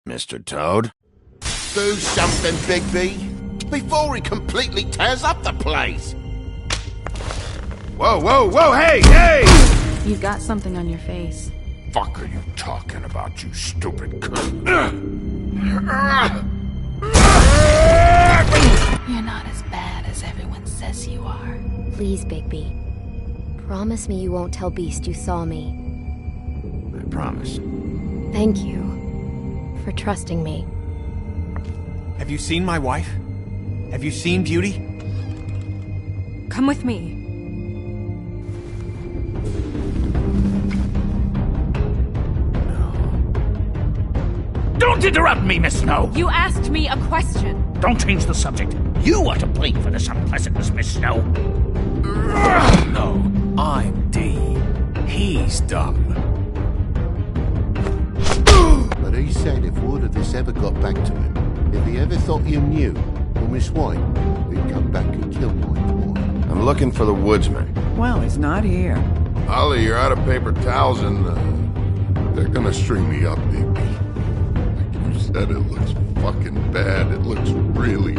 Mr. Toad? Do something, Bigby, before he completely tears up the place! Whoa, whoa, whoa, hey, hey! You've got something on your face. Fuck are you talking about, you stupid cunt? You're not as bad as everyone says you are. Please, Bigby. Promise me you won't tell Beast you saw me. I promise. Thank you for trusting me. Have you seen my wife? Have you seen Beauty? Come with me. Don't interrupt me, Miss Snow! You asked me a question. Don't change the subject. You are to blame for this unpleasantness, Miss Snow. No, I'm D. He's dumb. But he said if word of this ever got back to him, if he ever thought you knew, or Miss White, he'd come back and kill my boy. I'm looking for the woodsman. Well, he's not here. Ollie, you're out of paper towels and, they're gonna string me up, Bigby. Like you said, it looks fucking bad. It looks really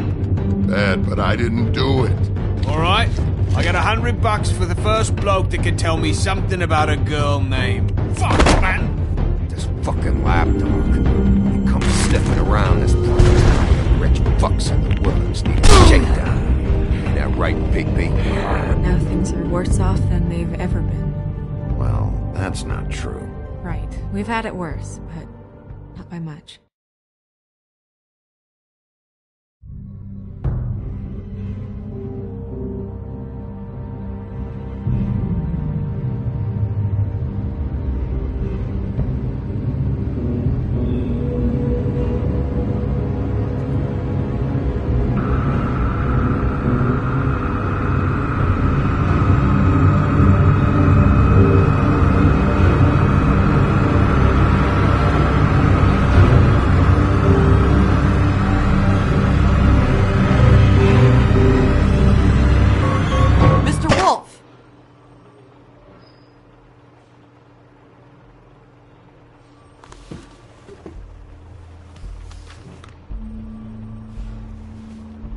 bad, but I didn't do it. Alright, I got $100 for the first bloke that can tell me something about a girl named... Fuck, man! This fucking lapdog. He comes sniffing around this place. The rich fucks in the woods need a shakedown. Ain't that right, Bigby? Now things are worse off than they've ever been. Well, that's not true. Right. We've had it worse, but not by much.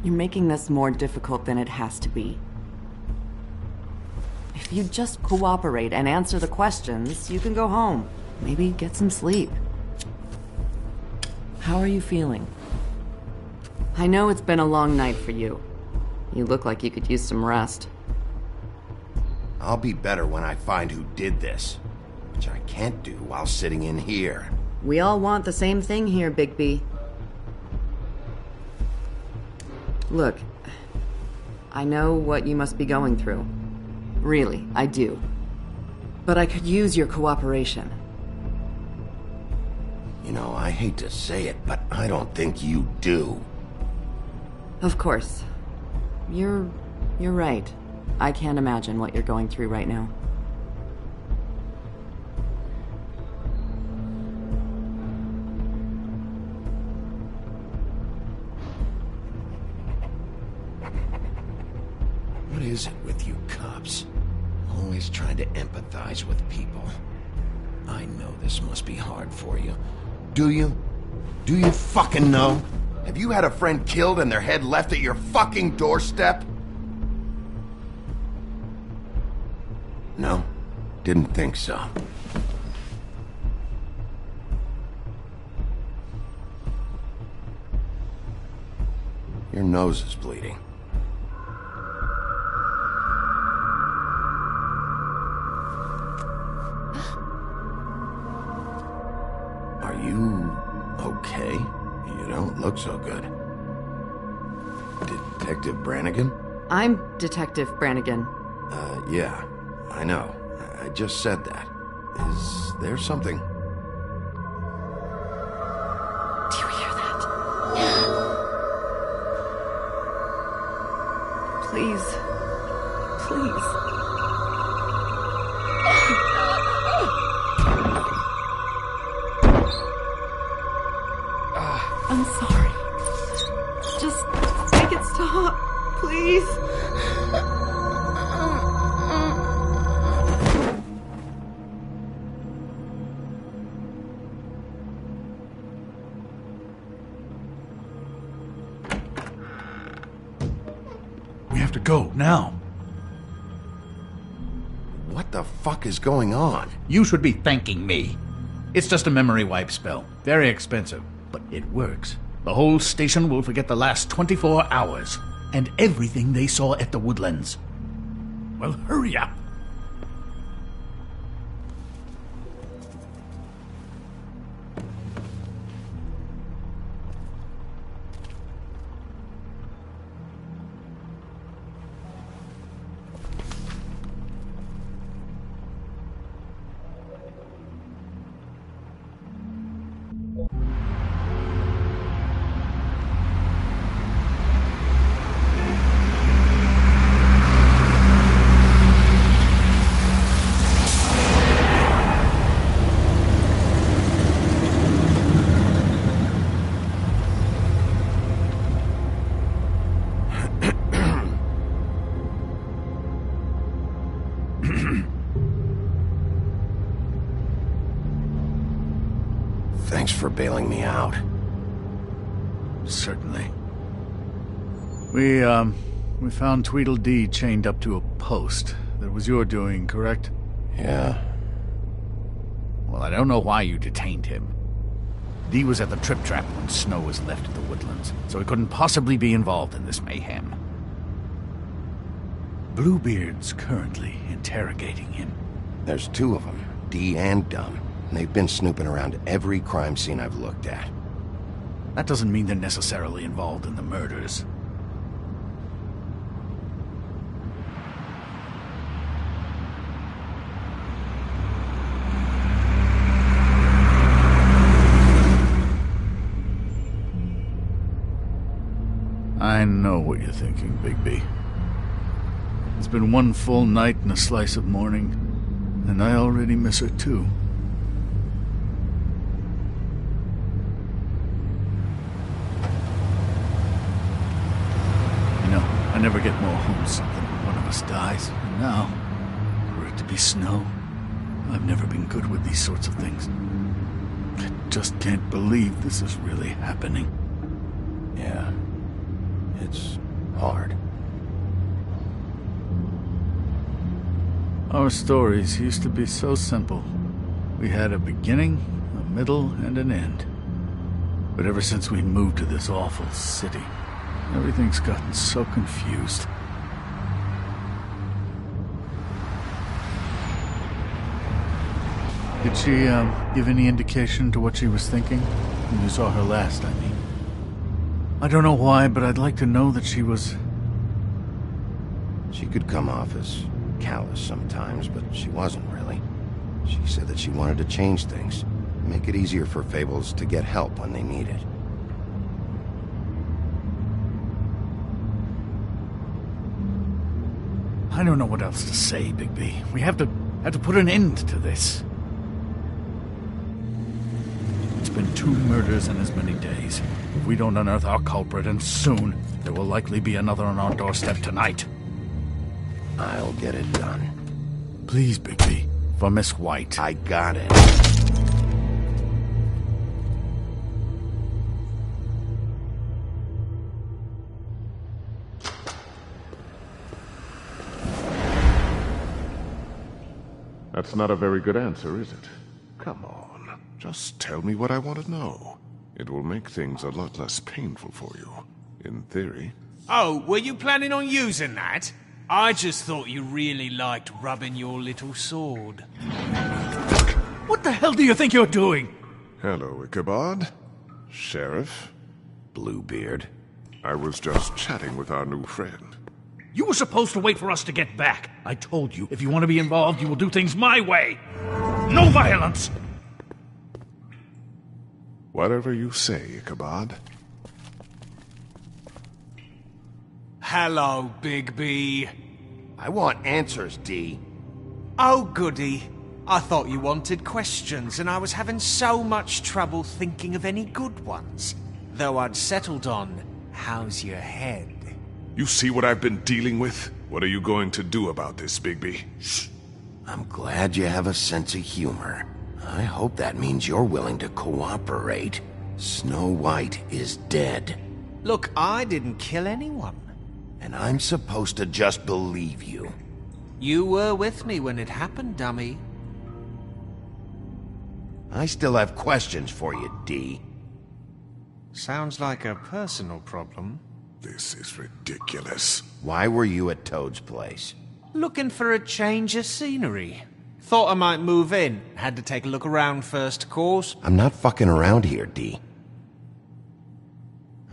You're making this more difficult than it has to be. If you just cooperate and answer the questions, you can go home. Maybe get some sleep. How are you feeling? I know it's been a long night for you. You look like you could use some rest. I'll be better when I find who did this, which I can't do while sitting in here. We all want the same thing here, Bigby. Look, I know what you must be going through. Really, I do. But I could use your cooperation. You know, I hate to say it, but I don't think you do. Of course. You're right. I can't imagine what you're going through right now. What is it with you cops? Always trying to empathize with people. I know this must be hard for you. Do you? Do you fucking know? Have you had a friend killed and their head left at your fucking doorstep? No, didn't think so. Your nose is bleeding. Are you okay? You don't look so good. Detective Brannigan? I'm Detective Brannigan. Yeah, I know. I just said that. Is there something? Do you hear that? Please. Please. I'm sorry. Just make it stop, please. to go, now. What the fuck is going on? You should be thanking me. It's just a memory wipe spell. Very expensive, but it works. The whole station will forget the last 24 hours, and everything they saw at the Woodlands. Well, hurry up. Thanks for bailing me out. Certainly. We found Tweedledee chained up to a post. That was your doing, correct? Yeah. Well, I don't know why you detained him. Dee was at the Trip Trap when Snow was left at the Woodlands, so he couldn't possibly be involved in this mayhem. Bluebeard's currently interrogating him. There's two of them, Dee and Dunn. And they've been snooping around every crime scene I've looked at. That doesn't mean they're necessarily involved in the murders. I know what you're thinking, Bigby. It's been one full night and a slice of morning, and I already miss her too. I never get more homesick than when one of us dies. And now, for it to be Snow, I've never been good with these sorts of things. I just can't believe this is really happening. Yeah. It's hard. Our stories used to be so simple. We had a beginning, a middle, and an end. But ever since we moved to this awful city, everything's gotten so confused. Did she, give any indication to what she was thinking? When you saw her last, I mean. I don't know why, but I'd like to know that she was... She could come off as callous sometimes, but she wasn't really. She said that she wanted to change things, make it easier for Fables to get help when they need it. I don't know what else to say, Bigby. We have to put an end to this. It's been 2 murders in as many days. If we don't unearth our culprit, and soon, there will likely be another on our doorstep tonight. I'll get it done. Please, Bigby. For Miss White. I got it. That's not a very good answer, is it? Come on, just tell me what I want to know. It will make things a lot less painful for you, in theory. Oh, were you planning on using that? I just thought you really liked rubbing your little sword. What the hell do you think you're doing? Hello, Ichabod. Sheriff? Bluebeard. I was just chatting with our new friend. You were supposed to wait for us to get back. I told you, if you want to be involved, you will do things my way. No violence! Whatever you say, Ichabod. Hello, Bigby. I want answers, Dee. Oh, goody. I thought you wanted questions, and I was having so much trouble thinking of any good ones. Though I'd settled on, how's your head? You see what I've been dealing with? What are you going to do about this, Bigby? Shh. I'm glad you have a sense of humor. I hope that means you're willing to cooperate. Snow White is dead. Look, I didn't kill anyone. And I'm supposed to just believe you. You were with me when it happened, dummy. I still have questions for you, D. Sounds like a personal problem. This is ridiculous. Why were you at Toad's place? Looking for a change of scenery. Thought I might move in. Had to take a look around first, of course. I'm not fucking around here, D.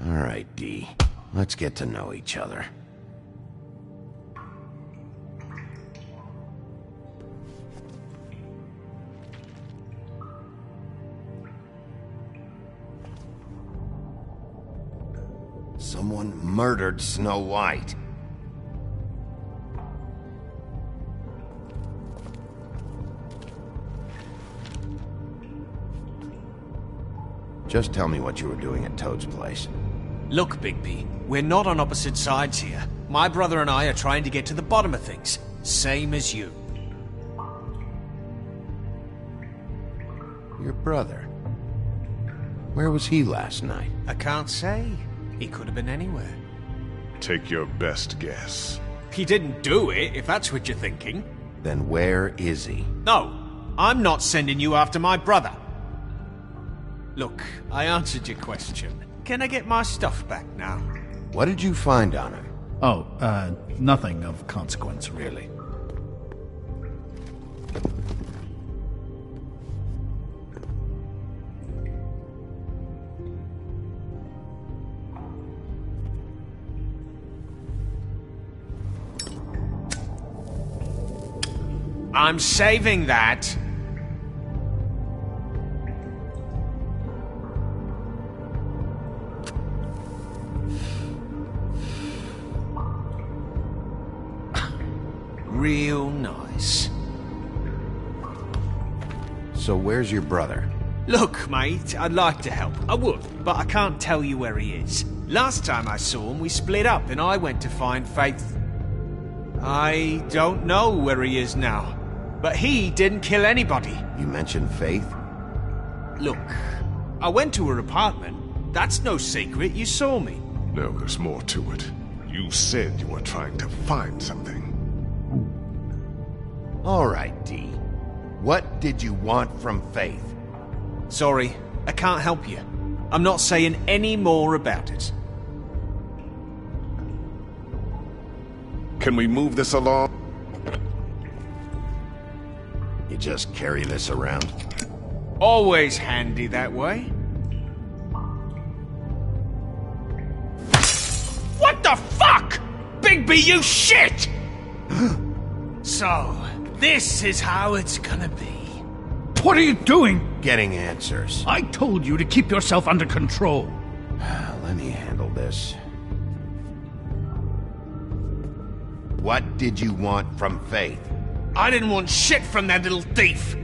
Alright, D. Let's get to know each other. Someone murdered Snow White. Just tell me what you were doing at Toad's place. Look, Bigby, we're not on opposite sides here. My brother and I are trying to get to the bottom of things. Same as you. Your brother? Where was he last night? I can't say. He could have been anywhere. Take your best guess. He didn't do it, if that's what you're thinking. Then where is he? No, I'm not sending you after my brother. Look, I answered your question. Can I get my stuff back now? What did you find on him? Oh, nothing of consequence, really. I'm saving that. Real nice. So where's your brother? Look, mate, I'd like to help. I would, but I can't tell you where he is. Last time I saw him, we split up and I went to find Faith. I don't know where he is now, but he didn't kill anybody. You mentioned Faith? Look, I went to her apartment. That's no secret, you saw me. No, there's more to it. You said you were trying to find something. All right, D. What did you want from Faith? Sorry, I can't help you. I'm not saying any more about it. Can we move this along? You just carry this around? Always handy that way. What the fuck? Bigby, you shit! So, this is how it's gonna be. What are you doing? Getting answers. I told you to keep yourself under control. Let me handle this. What did you want from Faith? I didn't want shit from that little thief.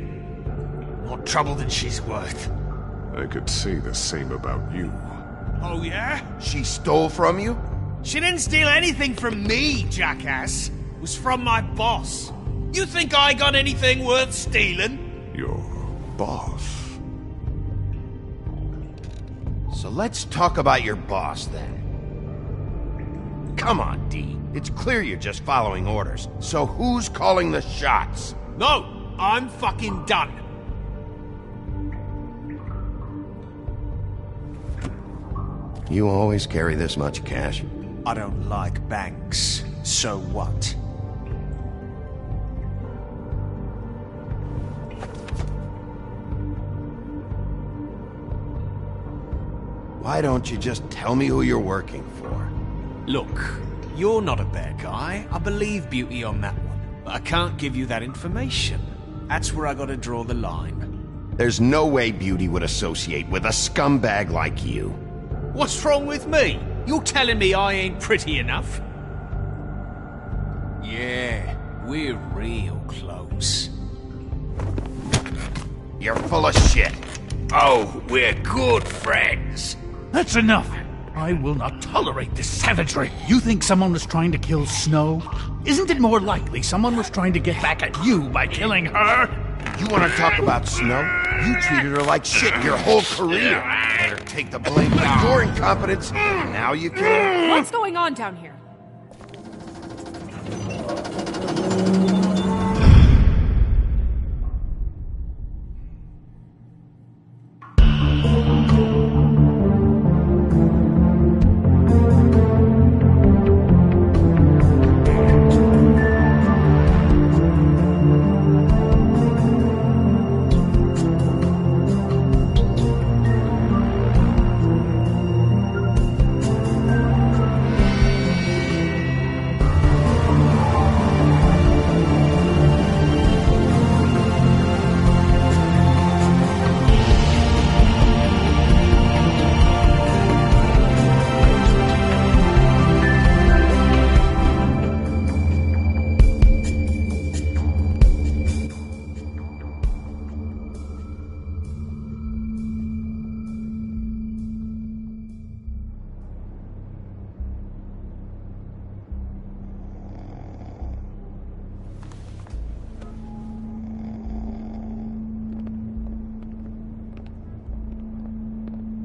More trouble than she's worth. I could say the same about you. Oh, yeah? She stole from you? She didn't steal anything from me, jackass. It was from my boss. You think I got anything worth stealing? Your boss. So let's talk about your boss, then. Come on, D. It's clear you're just following orders. So who's calling the shots? No, I'm fucking done. You always carry this much cash? I don't like banks. So what? Why don't you just tell me who you're working for? Look, you're not a bad guy. I believe Beauty on that one. But I can't give you that information. That's where I gotta draw the line. There's no way Beauty would associate with a scumbag like you. What's wrong with me? You're telling me I ain't pretty enough? Yeah, we're real close. You're full of shit. Oh, we're good friends. That's enough. I will not tolerate this savagery. You think someone was trying to kill Snow? Isn't it more likely someone was trying to get back at you by killing her? You want to talk about Snow? You treated her like shit your whole career. Let her take the blame for your incompetence. Now you can. What's going on down here?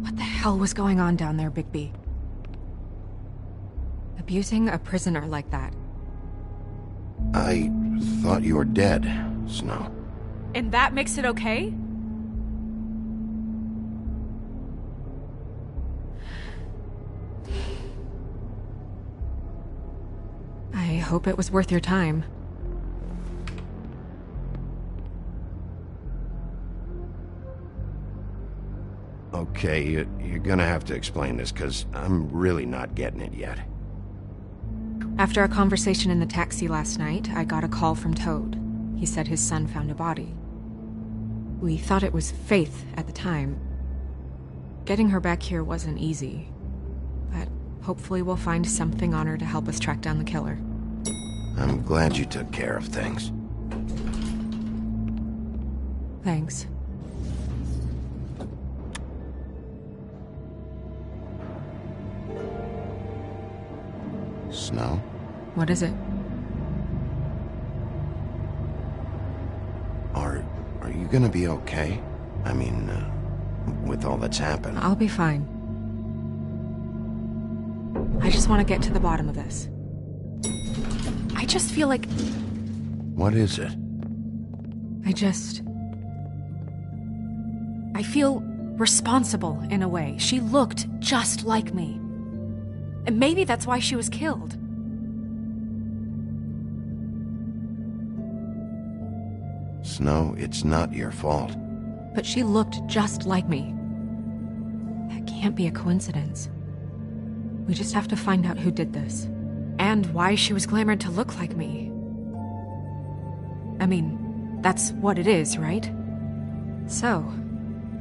What the hell was going on down there, Bigby? Abusing a prisoner like that. I thought you were dead, Snow. And that makes it okay? I hope it was worth your time. Okay, you're gonna have to explain this, because I'm really not getting it yet. After our conversation in the taxi last night, I got a call from Toad. He said his son found a body. We thought it was Faith at the time. Getting her back here wasn't easy, but hopefully we'll find something on her to help us track down the killer. I'm glad you took care of things. Thanks. Snow? What is it? Are you gonna be okay? I mean, with all that's happened. I'll be fine. I just want to get to the bottom of this. I just feel like... What is it? I feel responsible in a way. She looked just like me. And maybe that's why she was killed. Snow, it's not your fault. But she looked just like me. That can't be a coincidence. We just have to find out who did this. And why she was glamored to look like me. I mean, that's what it is, right? So,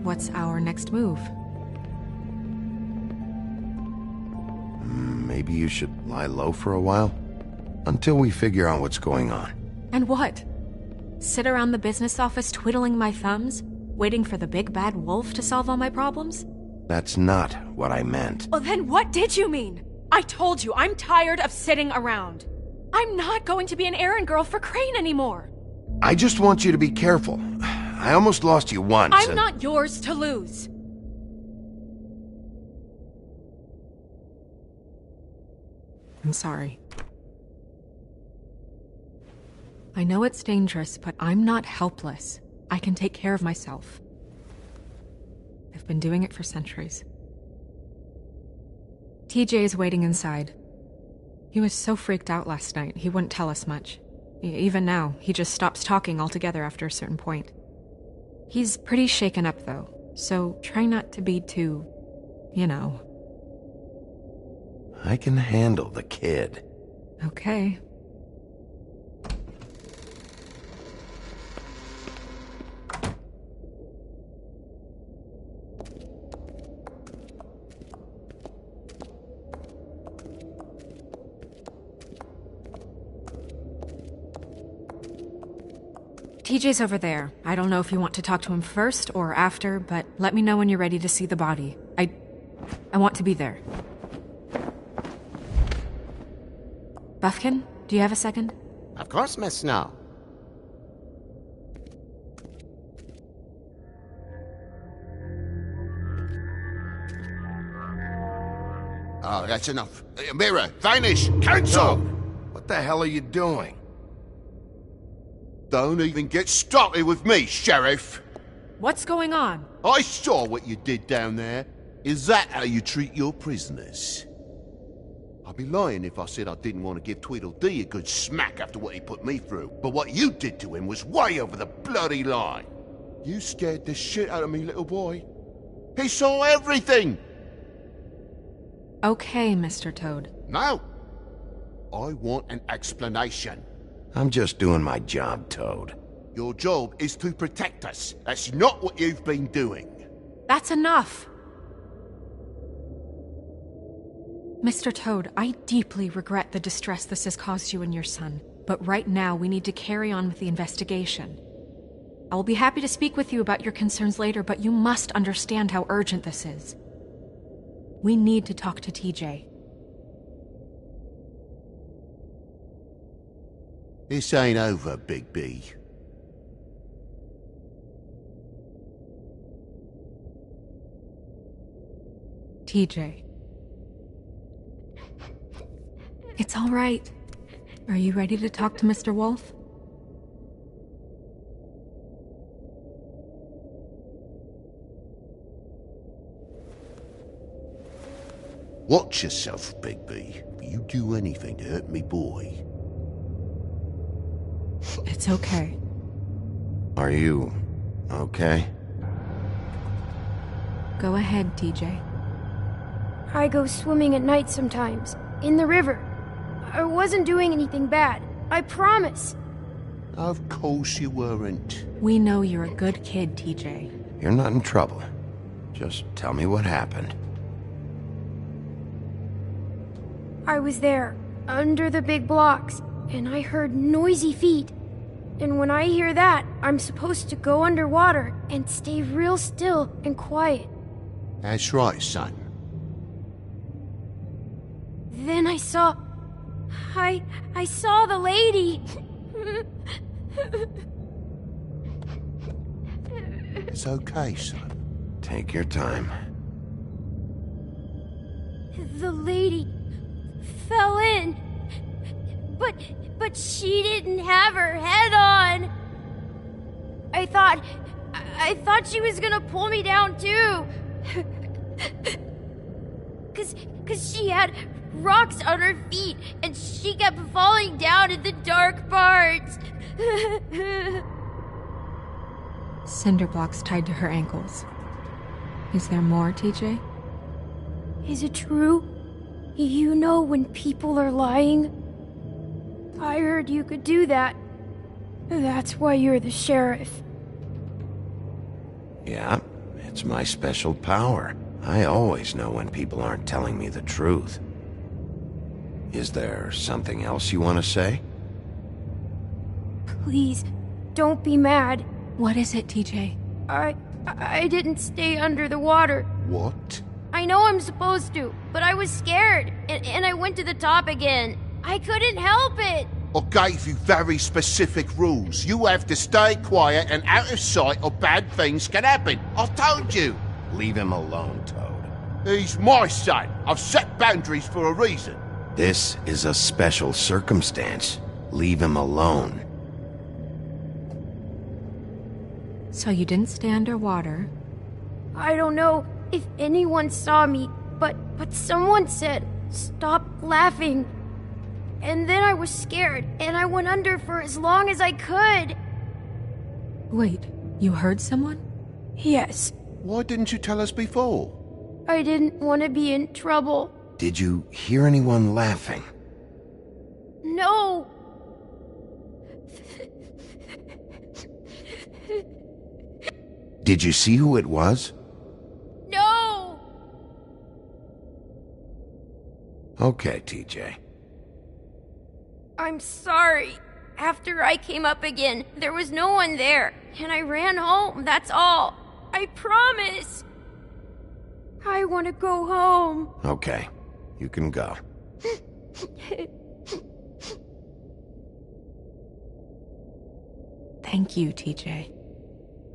what's our next move? Maybe you should lie low for a while? Until we figure out what's going on. And what? Sit around the business office twiddling my thumbs, waiting for the big bad wolf to solve all my problems? That's not what I meant. Well, then what did you mean? I told you, I'm tired of sitting around. I'm not going to be an errand girl for Crane anymore. I just want you to be careful. I almost lost you once. I'm not yours to lose. I'm sorry. I know it's dangerous, but I'm not helpless. I can take care of myself. I've been doing it for centuries. TJ is waiting inside. He was so freaked out last night, he wouldn't tell us much. Even now, he just stops talking altogether after a certain point. He's pretty shaken up, though, so try not to be too, you know. I can handle the kid. Okay. TJ's over there. I don't know if you want to talk to him first or after, but let me know when you're ready to see the body. I want to be there. Buffkin, do you have a second? Of course, Miss Snow. Oh, that's enough. Mira, vanish, cancel! What What the hell are you doing? Don't even get started with me, Sheriff! What's going on? I saw what you did down there. Is that how you treat your prisoners? I'd be lying if I said I didn't want to give Tweedledee a good smack after what he put me through. But what you did to him was way over the bloody line. You scared the shit out of me, little boy. He saw everything! Okay, Mr. Toad. No! I want an explanation. I'm just doing my job, Toad. Your job is to protect us. That's not what you've been doing. That's enough! Mr. Toad, I deeply regret the distress this has caused you and your son, but right now we need to carry on with the investigation. I will be happy to speak with you about your concerns later, but you must understand how urgent this is. We need to talk to TJ. This ain't over, Big B. TJ. It's all right. Are you ready to talk to Mr. Wolf? Watch yourself, Big B. If you do anything to hurt me boy. It's okay. Are you okay? Go ahead, TJ. I go swimming at night sometimes, in the river. I wasn't doing anything bad, I promise. Of course you weren't. We know you're a good kid, TJ. You're not in trouble. Just tell me what happened. I was there, under the big blocks, and I heard noisy feet. And when I hear that, I'm supposed to go underwater and stay real still and quiet. That's right, son. Then I saw the lady. It's okay, son. Take your time. The lady fell in. But she didn't have her head on. I thought she was gonna pull me down too. Cause she had rocks on her feet and she kept falling down in the dark parts. Cinder blocks tied to her ankles. Is there more, TJ? Is it true? You know when people are lying? I heard you could do that. That's why you're the sheriff. Yeah, it's my special power. I always know when people aren't telling me the truth. Is there something else you want to say? Please, don't be mad. What is it, TJ? I didn't stay under the water. What? I know I'm supposed to, but I was scared, and I went to the top again. I couldn't help it. I gave you very specific rules. You have to stay quiet and out of sight or bad things can happen. I told you. Leave him alone, Toad. He's my son. I've set boundaries for a reason. This is a special circumstance. Leave him alone. So you didn't stay underwater? I don't know if anyone saw me, but someone said, "Stop laughing." And then I was scared, and I went under for as long as I could. Wait, you heard someone? Yes. Why didn't you tell us before? I didn't want to be in trouble. Did you hear anyone laughing? No. Did you see who it was? No. Okay, TJ. I'm sorry. After I came up again, there was no one there, and I ran home, that's all. I promise. I want to go home. Okay, you can go. Thank you, TJ.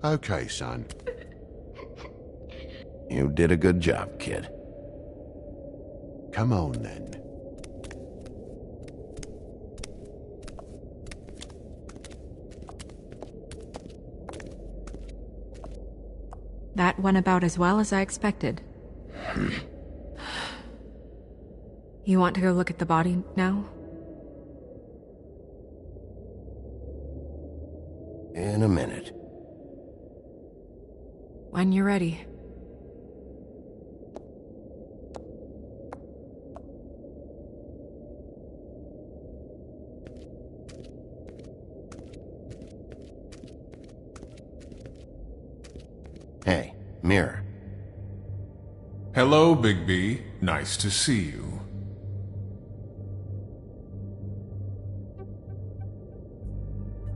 Okay, son. You did a good job, kid. Come on, then. That went about as well as I expected. You want to go look at the body now? In a minute. When you're ready. Hey, Mirror. Hello, Bigby. Nice to see you.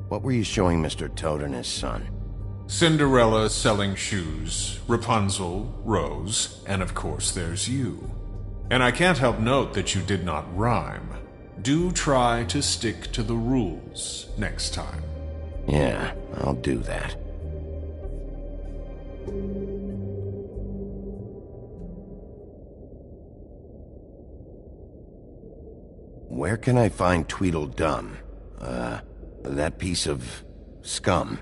What were you showing Mr. Toad and his son? Cinderella selling shoes, Rapunzel, Rose, and of course there's you. And I can't help note that you did not rhyme. Do try to stick to the rules next time. Yeah, I'll do that. Where can I find Tweedledum? That piece of scum.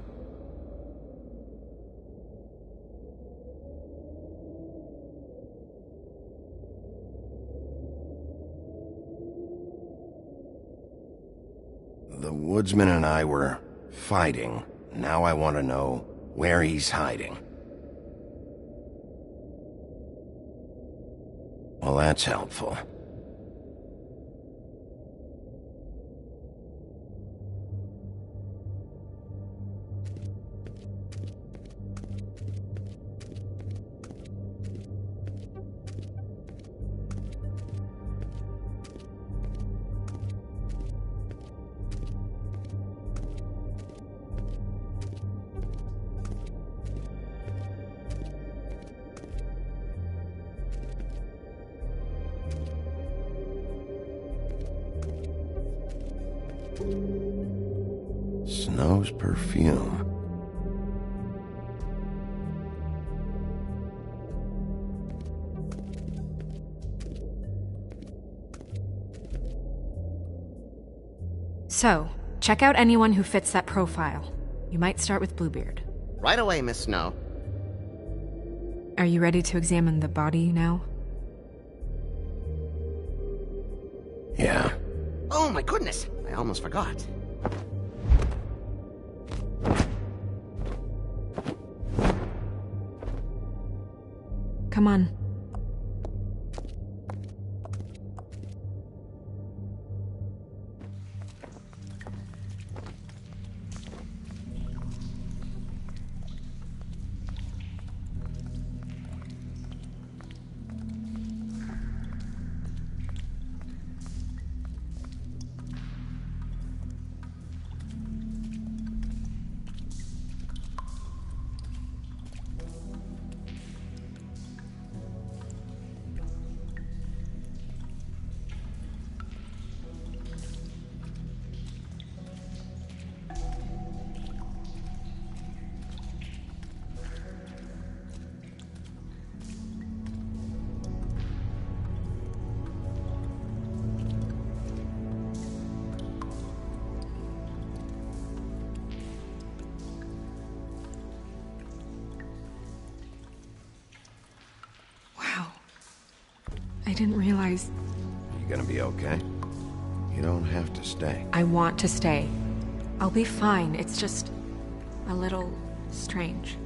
The woodsman and I were fighting. Now I want to know where he's hiding. Well, that's helpful. Snow's perfume. So, check out anyone who fits that profile. You might start with Bluebeard. Right away, Miss Snow. Are you ready to examine the body now? Yeah. Oh my goodness, I almost forgot. Come on. I didn't realize... You gonna be okay? You don't have to stay. I want to stay. I'll be fine. It's just... a little... strange.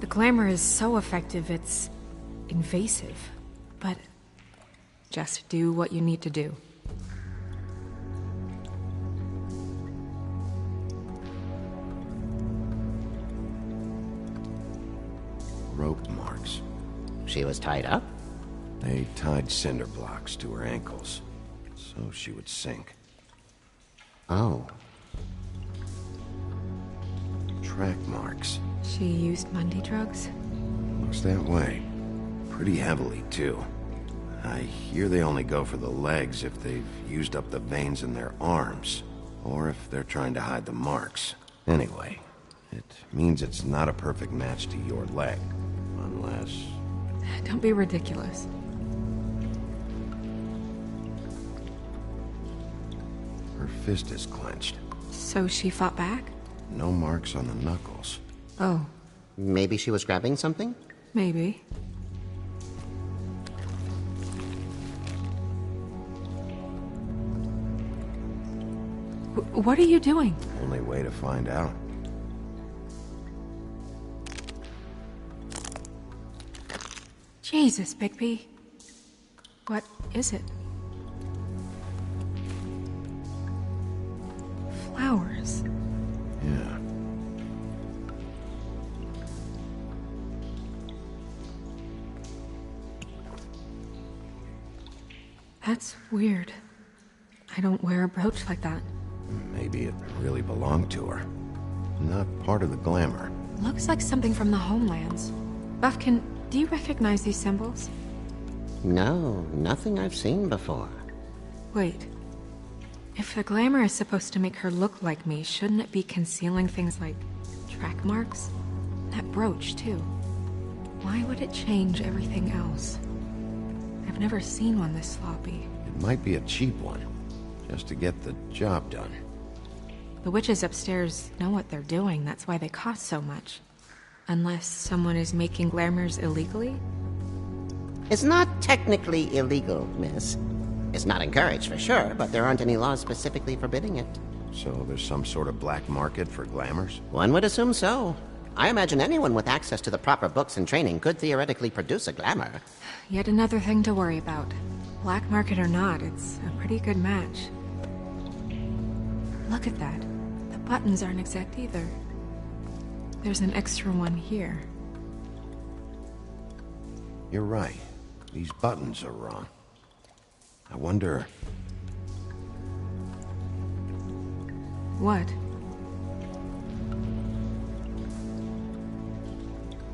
The glamour is so effective, it's... invasive. But... just do what you need to do. Rope marks. She was tied up? They tied cinder blocks to her ankles, so she would sink. Oh. Track marks. She used Mundy drugs? Looks that way. Pretty heavily, too. I hear they only go for the legs if they've used up the veins in their arms, or if they're trying to hide the marks. Anyway, it means it's not a perfect match to your leg, unless... Don't be ridiculous. Her fist is clenched. So she fought back? No marks on the knuckles. Oh. Maybe she was grabbing something? Maybe. What are you doing? Only way to find out. Jesus, Bigby. What is it? Flowers. Yeah. That's weird. I don't wear a brooch like that. Maybe it really belonged to her. Not part of the glamour. Looks like something from the homelands. Buffkin, do you recognize these symbols? No, nothing I've seen before. Wait. If the glamour is supposed to make her look like me, shouldn't it be concealing things like track marks? That brooch, too. Why would it change everything else? I've never seen one this sloppy. It might be a cheap one, just to get the job done. The witches upstairs know what they're doing, that's why they cost so much. Unless someone is making glamours illegally? It's not technically illegal, miss. It's not encouraged for sure, but there aren't any laws specifically forbidding it. So there's some sort of black market for glamours? One would assume so. I imagine anyone with access to the proper books and training could theoretically produce a glamour. Yet another thing to worry about. Black market or not, it's a pretty good match. Look at that. The buttons aren't exact either. There's an extra one here. You're right. These buttons are wrong. I wonder... What?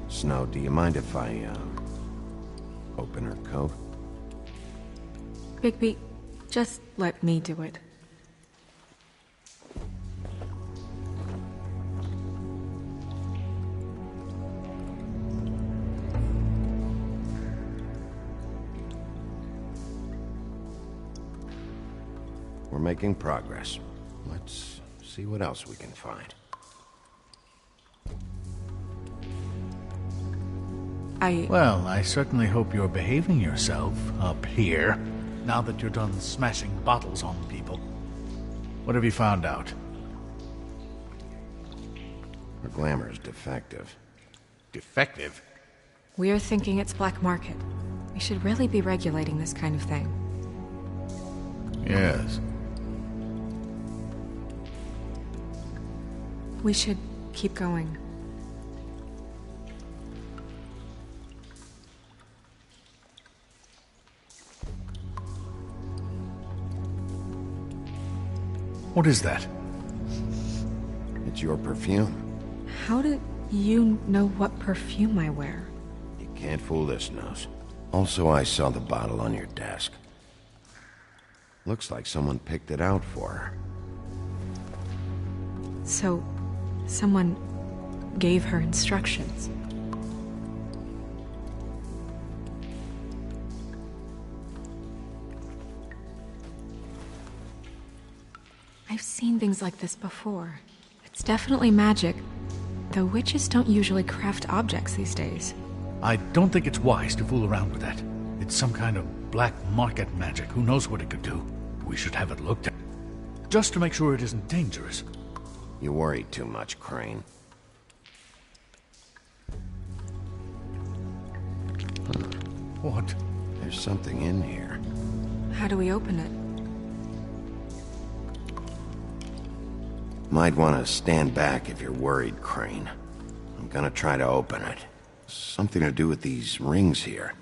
Snow, do you mind if I, open her coat? Bigby, just let me do it. We're making progress. Let's see what else we can find. Well, I certainly hope you're behaving yourself up here, now that you're done smashing bottles on people. What have you found out? Her glamour's defective. Defective? We're thinking it's black market. We should really be regulating this kind of thing. Yes. We should keep going. What is that? It's your perfume. How do you know what perfume I wear? You can't fool this nose. Also, I saw the bottle on your desk. Looks like someone picked it out for her. So, someone gave her instructions. I've seen things like this before. It's definitely magic, though witches don't usually craft objects these days. I don't think it's wise to fool around with that. It's some kind of black market magic. Who knows what it could do? We should have it looked at. Just to make sure it isn't dangerous. You worry too much, Crane. What? There's something in here. How do we open it? Might want to stand back if you're worried, Crane. I'm gonna try to open it. Something to do with these rings here.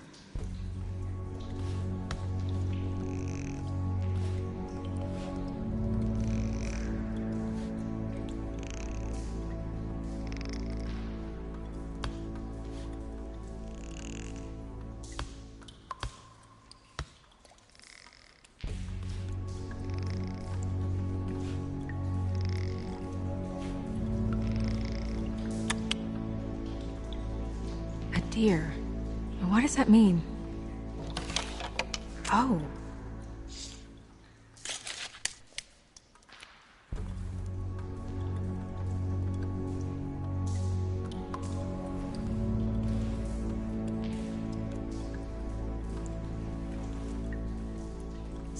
Deer. What does that mean? Oh.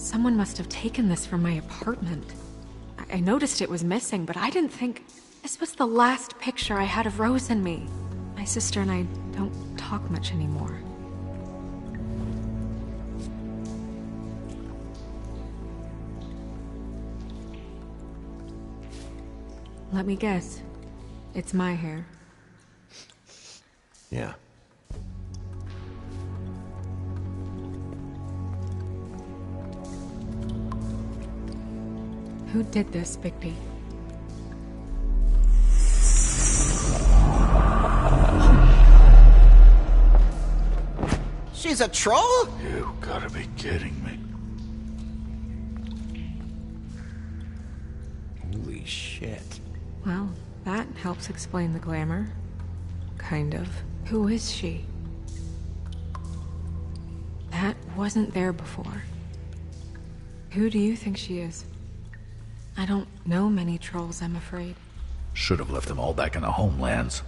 Someone must have taken this from my apartment. I noticed it was missing, but I didn't think... This was the last picture I had of Rose and me. My sister and I don't talk much anymore. Let me guess. It's my hair. Yeah. Who did this, Bigby? She's a troll? You gotta be kidding me. Holy shit. Well, that helps explain the glamour. Kind of. Who is she? That wasn't there before. Who do you think she is? I don't know many trolls, I'm afraid. Should have left them all back in the homelands.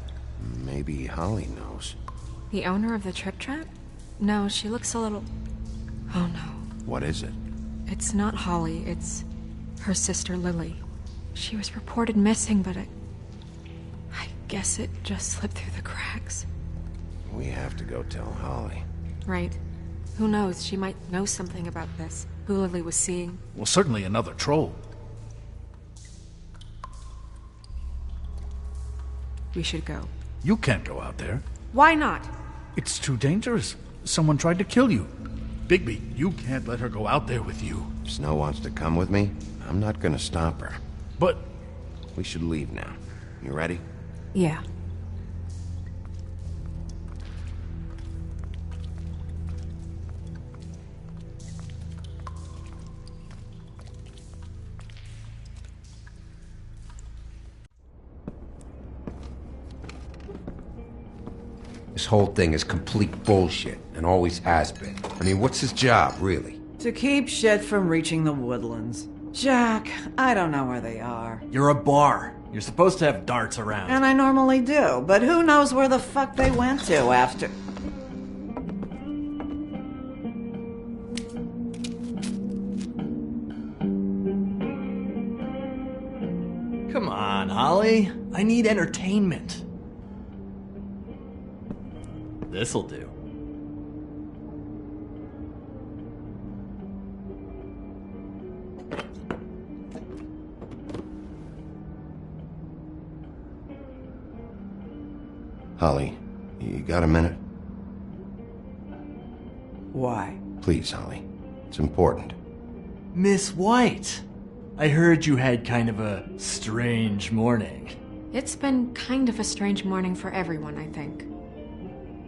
Maybe Holly knows. The owner of the Trip Trap? No, she looks a little... Oh no. What is it? It's not Holly, it's her sister Lily. She was reported missing, but I guess it just slipped through the cracks. We have to go tell Holly. Right. Who knows, she might know something about this. Who Lily was seeing. Well, certainly another troll. We should go. You can't go out there. Why not? It's too dangerous. Someone tried to kill you. Bigby, you can't let her go out there with you. If Snow wants to come with me, I'm not gonna stop her. But... We should leave now. You ready? Yeah. This whole thing is complete bullshit, and always has been. I mean, what's his job, really? To keep shit from reaching the Woodlands. Jack, I don't know where they are. You're a bar. You're supposed to have darts around. And I normally do, but who knows where the fuck they went to after... Come on, Holly. I need entertainment. This'll do. Holly, you got a minute? Why? Please, Holly. It's important. Miss White, I heard you had kind of a strange morning. It's been kind of a strange morning for everyone, I think.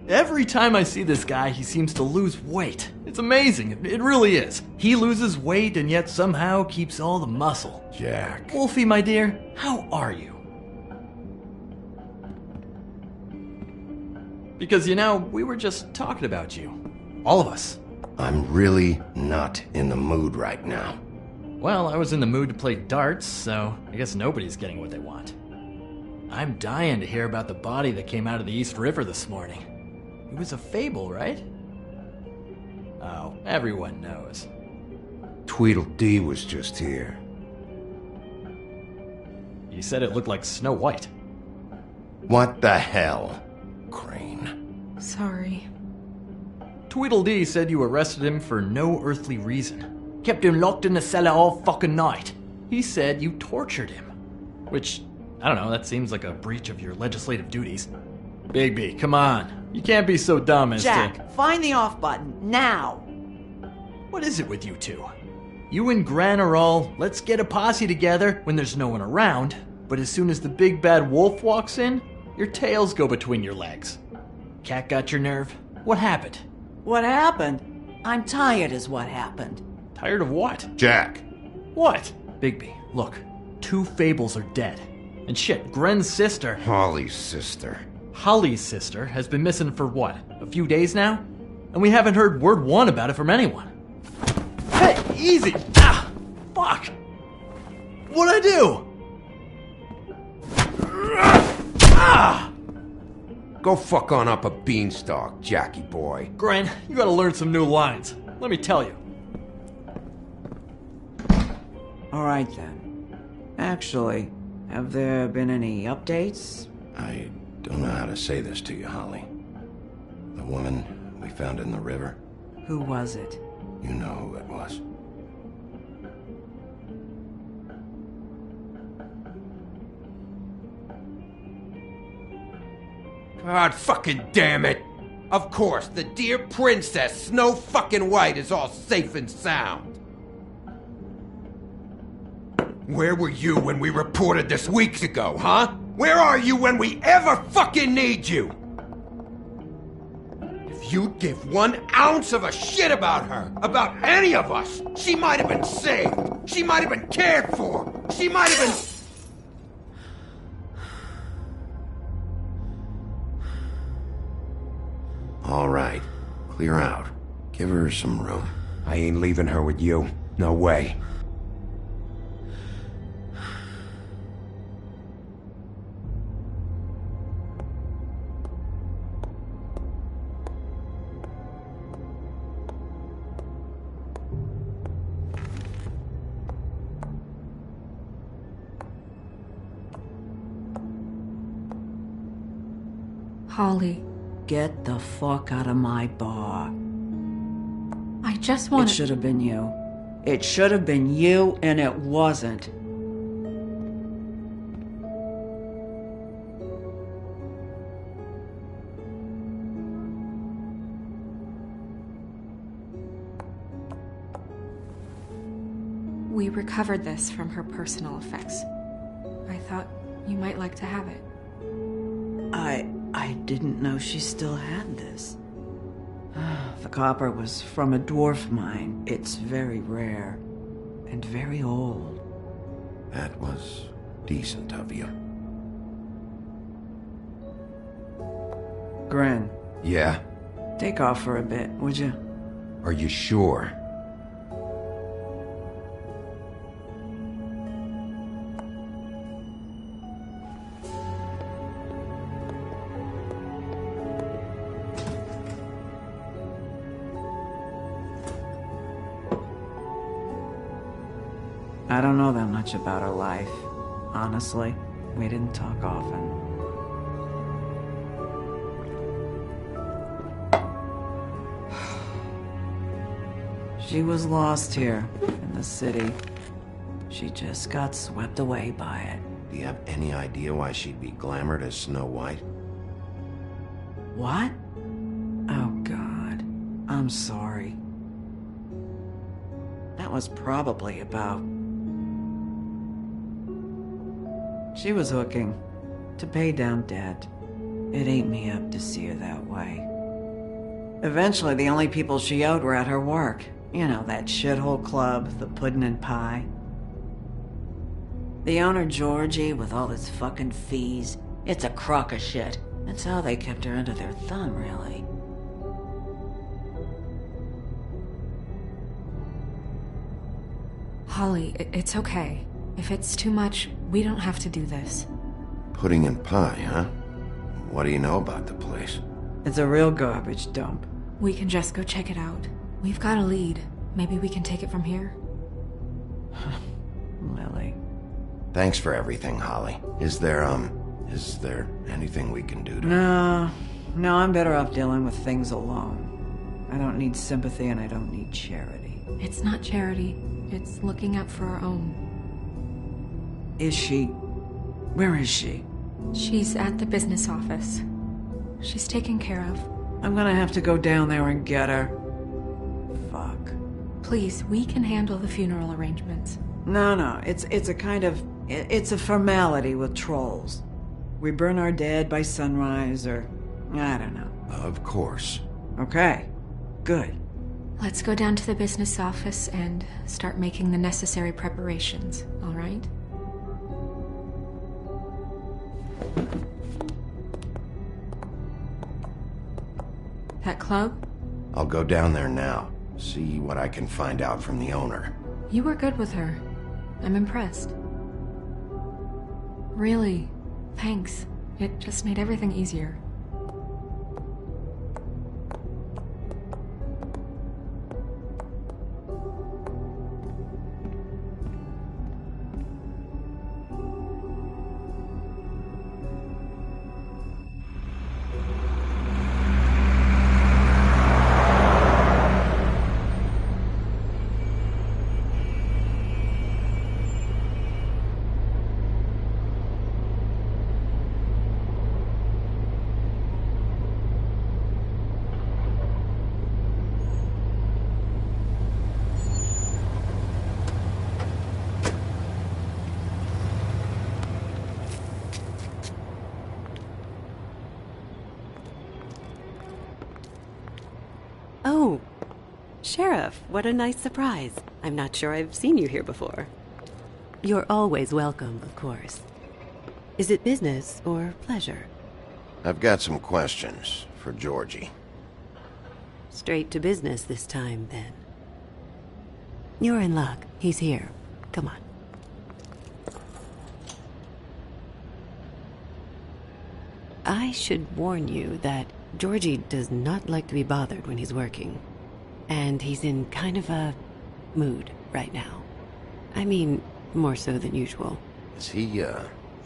Every time I see this guy, he seems to lose weight. It's amazing. It really is. He loses weight and yet somehow keeps all the muscle. Jack. Wolfie, my dear, how are you? Because, you know, we were just talking about you. All of us. I'm really not in the mood right now. Well, I was in the mood to play darts, so I guess nobody's getting what they want. I'm dying to hear about the body that came out of the East River this morning. It was a fable, right? Oh, everyone knows. Tweedledee was just here. You said it looked like Snow White. What the hell, Crane? Sorry. Tweedledee said you arrested him for no earthly reason. Kept him locked in the cellar all fucking night. He said you tortured him. Which, I don't know, that seems like a breach of your legislative duties. Bigby, come on. You can't be so dumb as Jack, find the off button, now! What is it with you two? You and Gran are all, let's get a posse together when there's no one around, but as soon as the big bad wolf walks in, your tails go between your legs. Cat got your nerve? What happened? What happened? I'm tired is what happened. Tired of what? Jack. What? Bigby, look. 2 fables are dead. And shit, Gren's sister... Holly's sister. Holly's sister has been missing for what, a few days now? And we haven't heard word one about it from anyone. Hey, easy! Ah! Fuck! What'd I do? Ah! Go fuck on up a beanstalk, Jackie boy. Gren, you gotta learn some new lines. Let me tell you. Alright then. Actually, have there been any updates? I don't know how to say this to you, Holly. The woman we found in the river, Who was it? you know who it was. God fucking damn it! Of course, the dear Princess Snow fucking White is all safe and sound. Where were you when we reported this weeks ago, huh? Where are you when we ever fucking need you? If you'd give 1 ounce of a shit about her, about any of us, she might have been saved. She might have been cared for. She might have been... All right, clear out. Give her some room. I ain't leaving her with you. No way. Holly, Get the fuck out of my bar. I just It want should have been you. It should have been you, and it wasn't. We recovered this from her personal effects. I thought you might like to have it. I didn't know she still had this. The copper was from a dwarf mine. It's very rare. And very old. That was decent of you. Gren, Yeah? take off for a bit, would you? Are you sure? I don't know that much about her life. Honestly, we didn't talk often. She was lost here, in the city. She just got swept away by it. Do you have any idea why she'd be glamored as Snow White? What? Oh, God. I'm sorry. That was probably about... She was hooking. To pay down debt. It ate me up to see her that way. Eventually, the only people she owed were at her work. You know, that shithole club, the Puddin' and Pie. The owner, Georgie, with all his fucking fees, it's a crock of shit. That's how they kept her under their thumb, really. Holly, it's okay. If it's too much, we don't have to do this. Pudding and pie, huh? What do you know about the place? It's a real garbage dump. We can just go check it out. We've got a lead. Maybe we can take it from here? Lily. Thanks for everything, Holly. Is there anything we can do to... No, I'm better off dealing with things alone. I don't need sympathy and I don't need charity. It's not charity. It's looking out for our own. Is she... Where is she? She's at the business office. She's taken care of. I'm gonna have to go down there and get her. Fuck. Please, we can handle the funeral arrangements. No, it's a kind of... It's a formality with trolls. We burn our dead by sunrise, or... I don't know. Of course. Okay. Good. Let's go down to the business office and start making the necessary preparations, all right? That club? I'll go down there now. See what I can find out from the owner. You were good with her. I'm impressed. Really, thanks. It just made everything easier. Sheriff, what a nice surprise. I'm not sure I've seen you here before. You're always welcome, of course. Is it business or pleasure? I've got some questions for Georgie. Straight to business this time, then. You're in luck. He's here. Come on. I should warn you that Georgie does not like to be bothered when he's working. And he's in kind of a mood right now. I mean, more so than usual. Is he,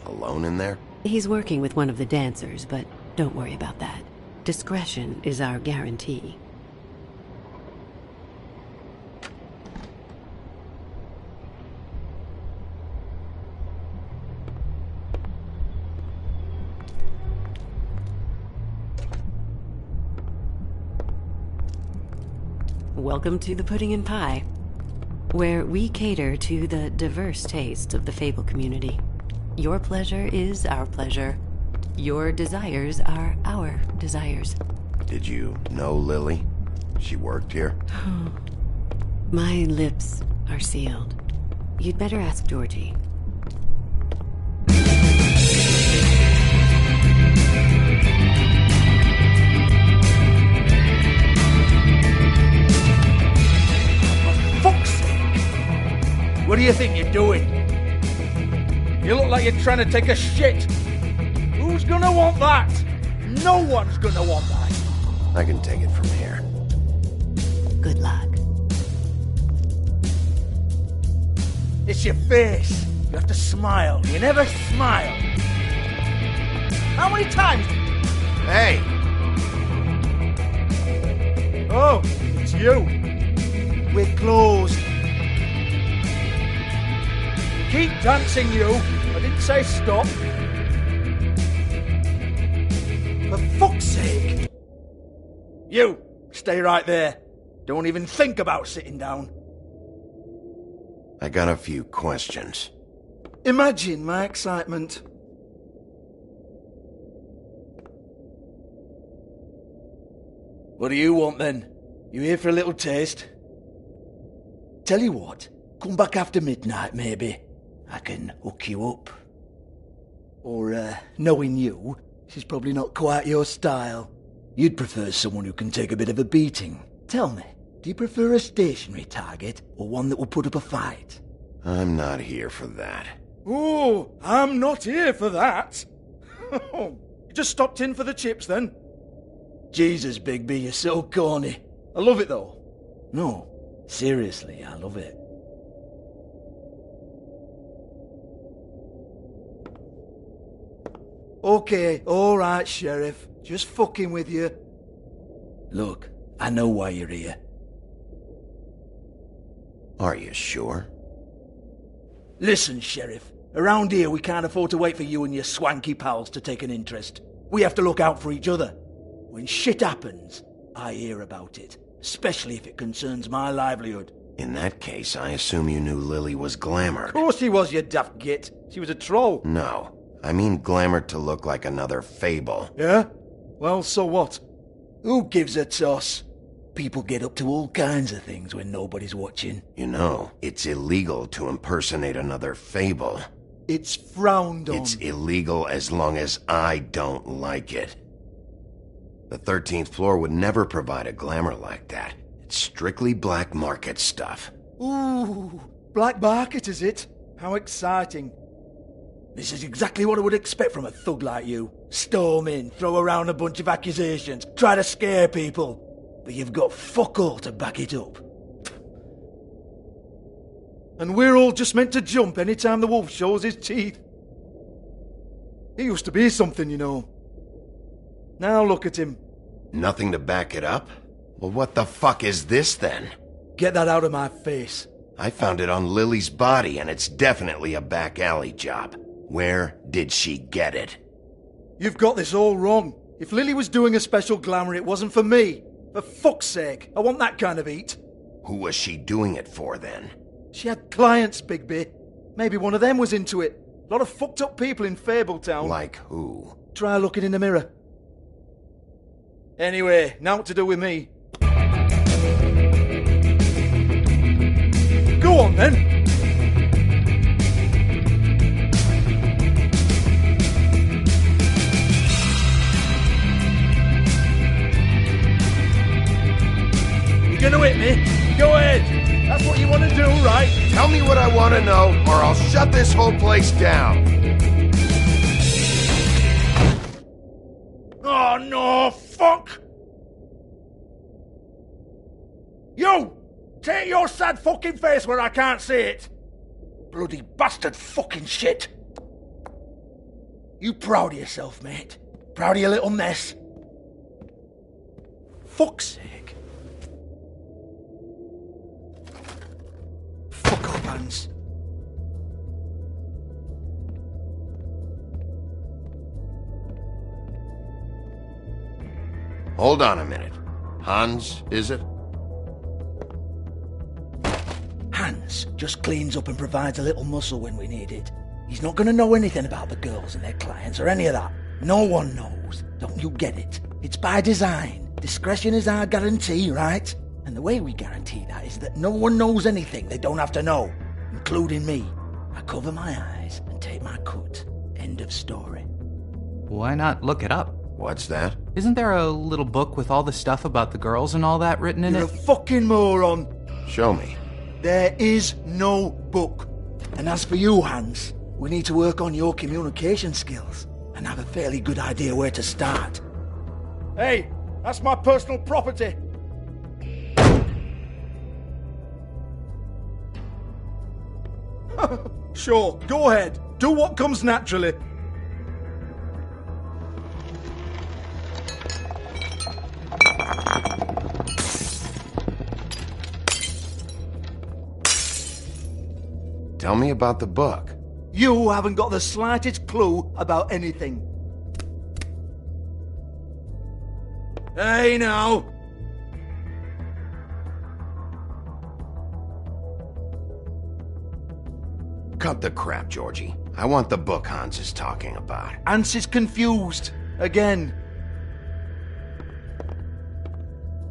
alone in there? He's working with one of the dancers, but don't worry about that. Discretion is our guarantee. Welcome to the Pudding and Pie, where we cater to the diverse tastes of the Fable community. Your pleasure is our pleasure. Your desires are our desires. Did you know Lily? She worked here? My lips are sealed. You'd better ask Georgie. What do you think you're doing? You look like you're trying to take a shit. Who's gonna want that? No one's gonna want that. I can take it from here. Good luck. It's your face. You have to smile. You never smile. How many times? Hey! Oh, it's you. We're closed. Keep dancing, you. I didn't say stop. For fuck's sake. You, stay right there. Don't even think about sitting down. I got a few questions. Imagine my excitement. What do you want then? You here for a little taste? Tell you what, come back after midnight maybe. I can hook you up. Or, knowing you, she's probably not quite your style. You'd prefer someone who can take a bit of a beating. Tell me, do you prefer a stationary target or one that will put up a fight? I'm not here for that. Oh, I'm not here for that. You just stopped in for the chips then? Jesus, Bigby, you're so corny. I love it though. No, seriously, I love it. Okay, alright, Sheriff. Just fucking with you. Look, I know why you're here. Are you sure? Listen, Sheriff. Around here we can't afford to wait for you and your swanky pals to take an interest. We have to look out for each other. When shit happens, I hear about it. Especially if it concerns my livelihood. In that case, I assume you knew Lily was glamored. Of course she was, you daft git. She was a troll. No. I mean glamored to look like another Fable. Yeah? Well, so what? Who gives a toss? People get up to all kinds of things when nobody's watching. You know, it's illegal to impersonate another Fable. It's frowned on. It's illegal as long as I don't like it. The 13th floor would never provide a glamour like that. It's strictly black market stuff. Ooh, black market is it? How exciting. This is exactly what I would expect from a thug like you. Storm in, throw around a bunch of accusations, try to scare people. But you've got fuck all to back it up. And we're all just meant to jump any time the wolf shows his teeth. He used to be something, you know. Now look at him. Nothing to back it up? Well, what the fuck is this then? Get that out of my face. I found it on Lily's body, and it's definitely a back alley job. Where did she get it? You've got this all wrong. If Lily was doing a special glamour, it wasn't for me. For fuck's sake, I want that kind of eat. Who was she doing it for, then? She had clients, Bigby. Maybe one of them was into it. A lot of fucked up people in Fabletown. Like who? Try looking in the mirror. Anyway, now what to do with me? gonna hit me? Go ahead. That's what you want to do, right? Tell me what I want to know, or I'll shut this whole place down. Oh, no, fuck! You! Take your sad fucking face where I can't see it! Bloody bastard fucking shit! You proud of yourself, mate? Proud of your little mess? Fuck's sake. Fuck off, Hans. Hold on a minute. Hans, is it? Hans just cleans up and provides a little muscle when we need it. He's not going to know anything about the girls and their clients or any of that. No one knows. Don't you get it? It's by design. Discretion is our guarantee, right? And the way we guarantee that is that no one knows anything they don't have to know, including me. I cover my eyes and take my cut. End of story. Why not look it up? What's that? Isn't there a little book with all the stuff about the girls and all that written in You're it? a fucking moron. Show me. There is no book. And as for you, Hans, we need to work on your communication skills and have a fairly good idea where to start. Hey, that's my personal property. Sure, go ahead. Do what comes naturally. Tell me about the book. You haven't got the slightest clue about anything. Hey, now. Cut the crap, Georgie. I want the book Hans is talking about. Hans is confused. Again.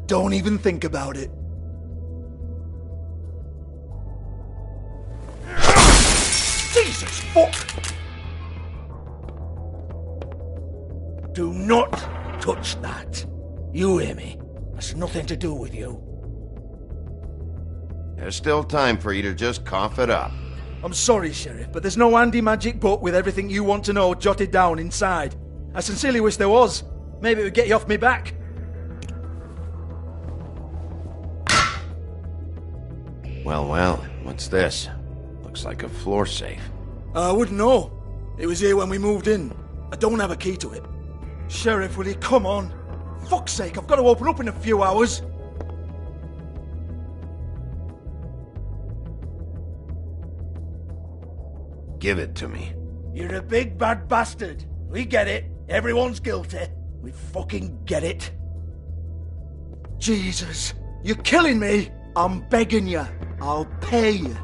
Don't even think about it. Jesus fuck! Do not touch that. You hear me? That's nothing to do with you. There's still time for you to just cough it up. I'm sorry, Sheriff, but there's no handy magic book with everything you want to know jotted down inside. I sincerely wish there was. Maybe it would get you off me back. Well, what's this? Looks like a floor safe. I wouldn't know. It was here when we moved in. I don't have a key to it. Sheriff, will you come on? Fuck's sake, I've got to open up in a few hours. Give it to me. You're a big bad bastard. We get it. Everyone's guilty. We fucking get it. Jesus, you're killing me. I'm begging you. I'll pay you.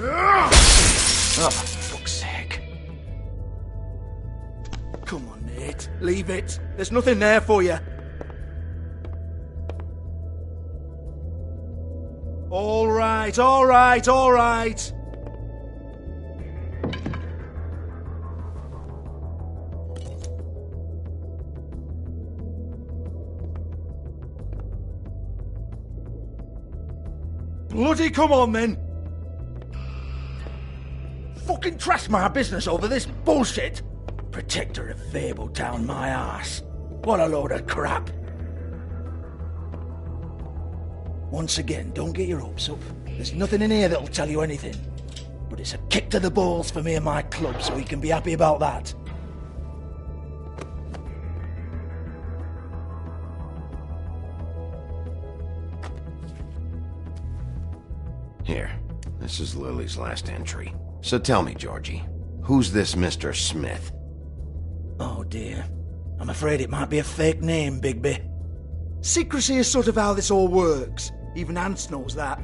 Oh, for fuck's sake. Come on, mate. Leave it. There's nothing there for you. All right, all right, all right. Bloody come on, then. Fucking trash my business over this bullshit. Protector of Fabletown, my ass. What a load of crap. Once again, don't get your hopes up. There's nothing in here that'll tell you anything. But it's a kick to the balls for me and my club, so we can be happy about that. Here, this is Lily's last entry. So tell me, Georgie, who's this Mr. Smith? Oh dear. I'm afraid it might be a fake name, Bigby. Secrecy is sort of how this all works. Even Hans knows that.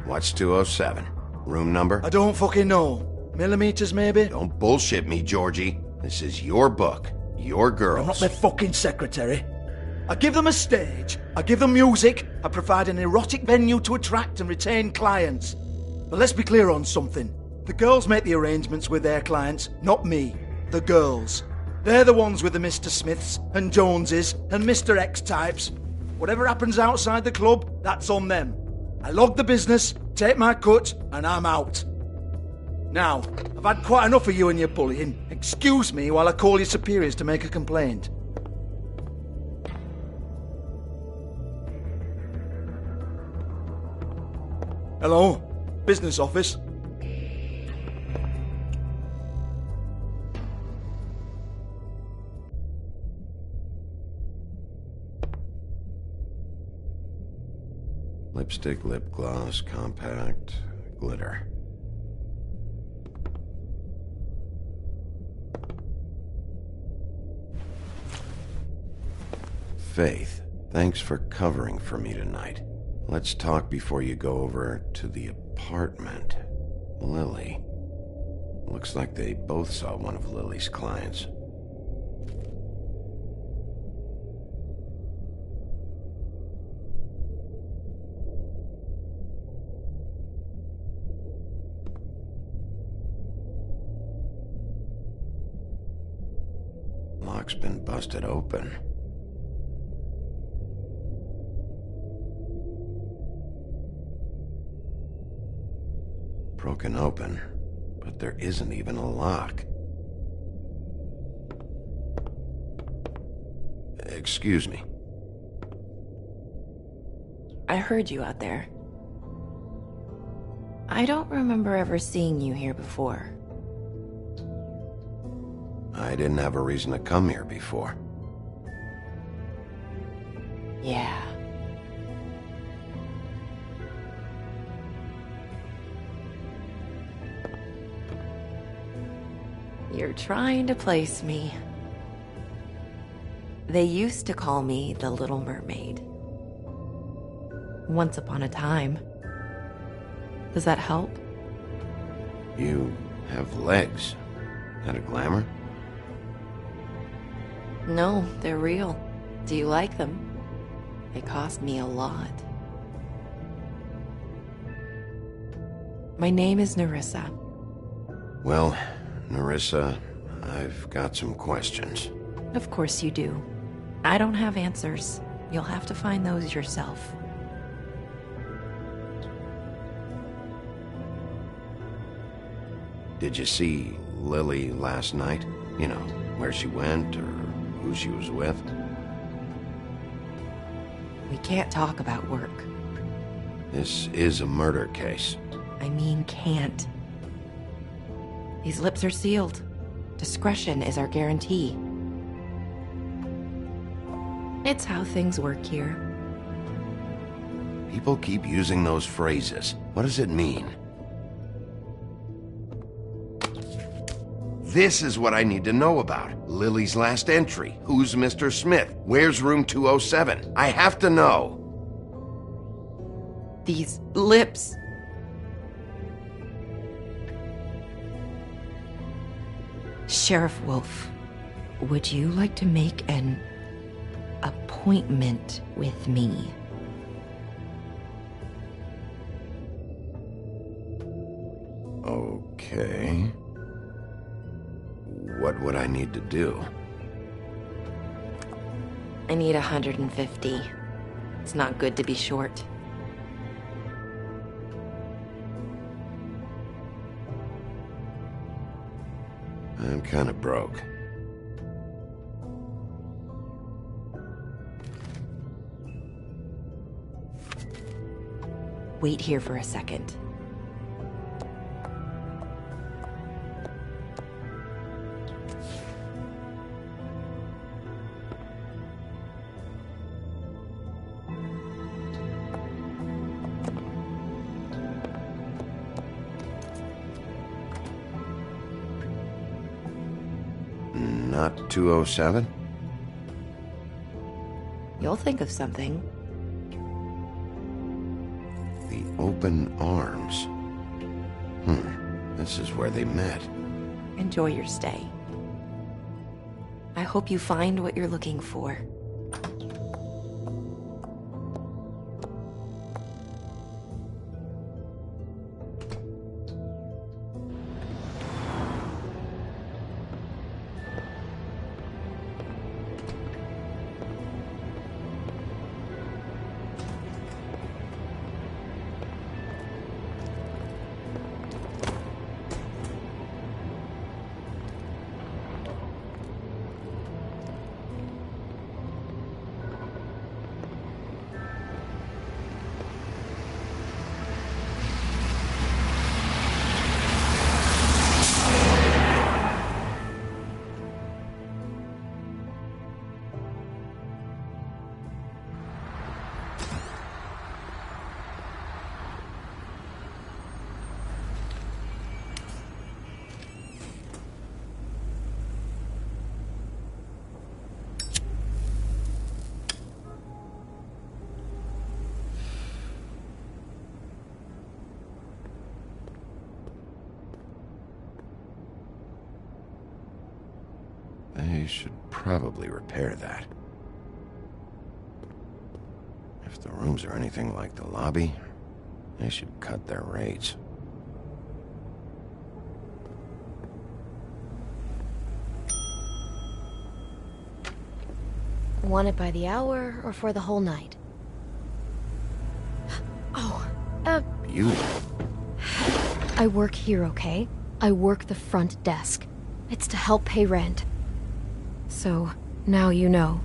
What's 207? Room number? I don't fucking know. Millimeters, maybe? Don't bullshit me, Georgie. This is your book. Your girls. I'm not their fucking secretary. I give them a stage. I give them music. I provide an erotic venue to attract and retain clients. But let's be clear on something. The girls make the arrangements with their clients, not me. The girls. They're the ones with the Mr. Smiths and Joneses and Mr. X types. Whatever happens outside the club, that's on them. I log the business, take my cut, and I'm out. Now, I've had quite enough of you and your bullying. Excuse me while I call your superiors to make a complaint. Hello? Business office? Lipstick, lip gloss, compact, glitter. Faith, thanks for covering for me tonight. Let's talk before you go over to the apartment. Lily. Looks like they both saw one of Lily's clients. Lock's been busted open. Broken open, but there isn't even a lock. Excuse me. I heard you out there. I don't remember ever seeing you here before. I didn't have a reason to come here before. Yeah. You're trying to place me. They used to call me the Little Mermaid. Once upon a time. Does that help? You have legs. That a glamour? No, they're real. Do you like them? They cost me a lot. My name is Nerissa. Well, Nerissa, I've got some questions. Of course you do. I don't have answers. You'll have to find those yourself. Did you see Lily last night? You know, where she went or who she was with? We can't talk about work. This is a murder case. I mean can't. These lips are sealed. Discretion is our guarantee. It's how things work here. People keep using those phrases. What does it mean? This is what I need to know about. Lily's last entry. Who's Mr. Smith? Where's room 207? I have to know. These lips. Sheriff Wolf, would you like to make an appointment with me? Okay. What would I need to do? I need 150. It's not good to be short. I'm kind of broke. Wait here for a second. Not 207? You'll think of something. The open arms. This is where they met. Enjoy your stay. I hope you find what you're looking for. I should probably repair that. If the rooms are anything like the lobby, they should cut their rates. Want it by the hour or for the whole night? Oh, Beauty. I work here, okay? I work the front desk. It's to help pay rent. So, now you know.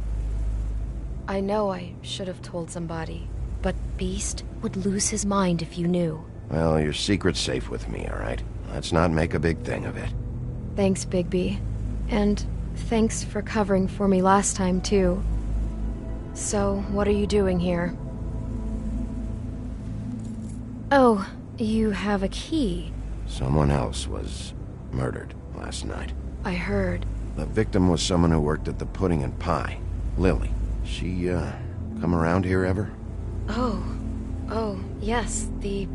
I know I should have told somebody, but Beast would lose his mind if you knew. Well, your secret's safe with me, all right? Let's not make a big thing of it. Thanks, Bigby. And thanks for covering for me last time, too. So, what are you doing here? Oh, you have a key. Someone else was murdered last night. I heard. The victim was someone who worked at the Pudding and Pie. Lily. She, come around here ever? Oh, yes, the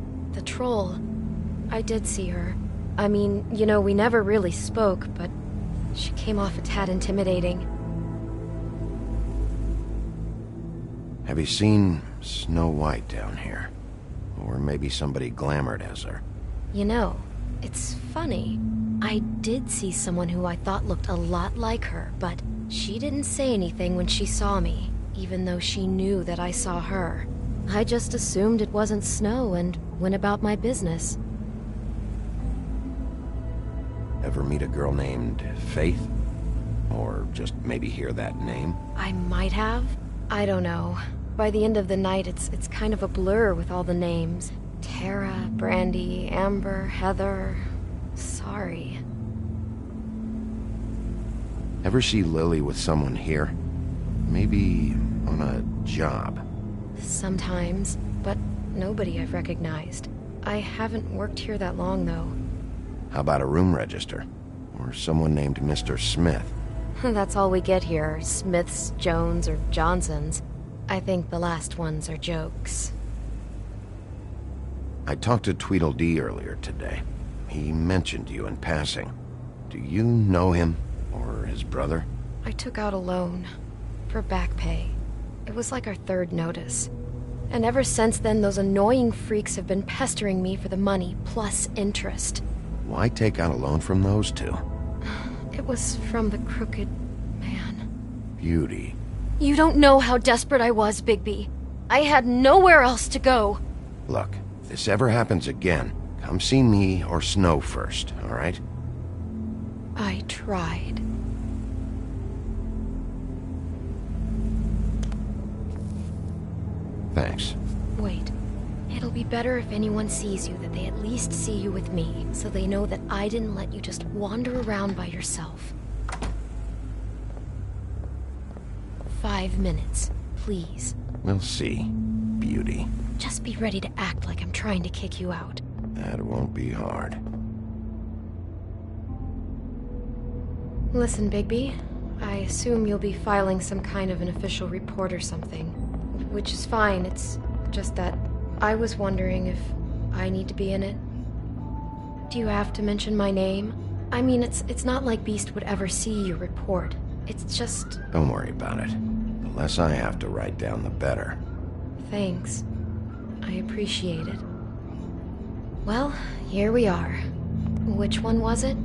troll. I did see her. I mean, you know, we never really spoke, but she came off a tad intimidating. Have you seen Snow White down here? Or maybe somebody glamored as her? You know, it's funny. I did see someone who I thought looked a lot like her, but she didn't say anything when she saw me, even though she knew that I saw her. I just assumed it wasn't Snow and went about my business. Ever meet a girl named Faith? Or just maybe hear that name? I might have. I don't know. By the end of the night, it's kind of a blur with all the names. Tara, Brandy, Amber, Heather... Sorry. Ever see Lily with someone here? Maybe on a job? Sometimes, but nobody I've recognized. I haven't worked here that long, though. How about a room register? Or someone named Mr. Smith? That's all we get here, Smiths, Jones, or Johnsons. I think the last ones are jokes. I talked to Tweedledee earlier today. He mentioned you in passing. Do you know him? Or his brother? I took out a loan. For back pay. It was like our third notice. And ever since then, those annoying freaks have been pestering me for the money, plus interest. Why take out a loan from those two? It was from the Crooked Man. Beauty. You don't know how desperate I was, Bigby. I had nowhere else to go. Look, if this ever happens again, come see me or Snow first, all right? I tried. Thanks. Wait. It'll be better if anyone sees you that they at least see you with me, so they know that I didn't let you just wander around by yourself. 5 minutes, please. We'll see, Beauty. Just be ready to act like I'm trying to kick you out. That won't be hard. Listen, Bigby. I assume you'll be filing some kind of an official report or something. Which is fine, it's just that I was wondering if I need to be in it. Do you have to mention my name? I mean, it's not like Beast would ever see your report. It's just... Don't worry about it. The less I have to write down, the better. Thanks. I appreciate it. Well, here we are. Which one was it?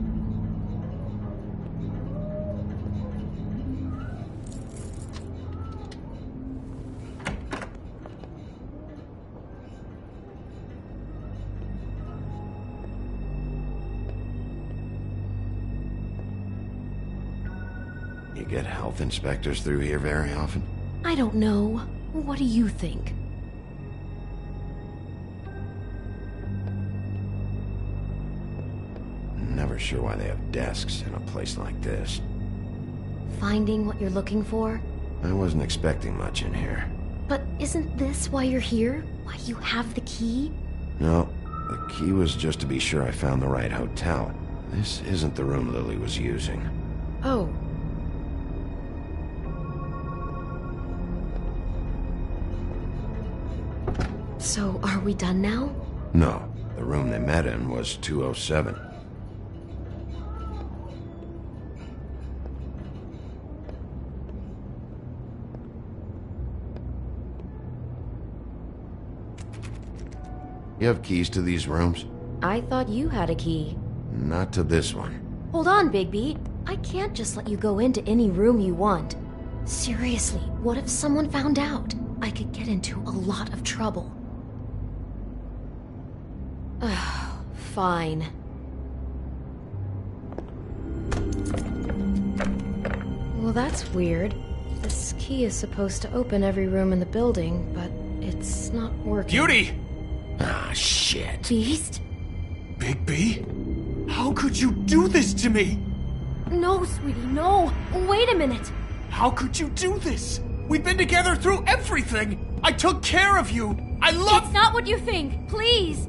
You get health inspectors through here very often? I don't know. What do you think? Never sure why they have desks in a place like this. Finding what you're looking for? I wasn't expecting much in here. But isn't this why you're here? Why you have the key? No, the key was just to be sure I found the right hotel. This isn't the room Lily was using. Oh. So, are we done now? No, the room they met in was 207. You have keys to these rooms? I thought you had a key. Not to this one. Hold on, Bigby. I can't just let you go into any room you want. Seriously, what if someone found out? I could get into a lot of trouble. Fine. Well, that's weird. This key is supposed to open every room in the building, but it's not working. Beauty! Ah, shit. Beast? Bigby? How could you do this to me? No, sweetie, no. Wait a minute. How could you do this? We've been together through everything. I took care of you. I love... It's not what you think. Please.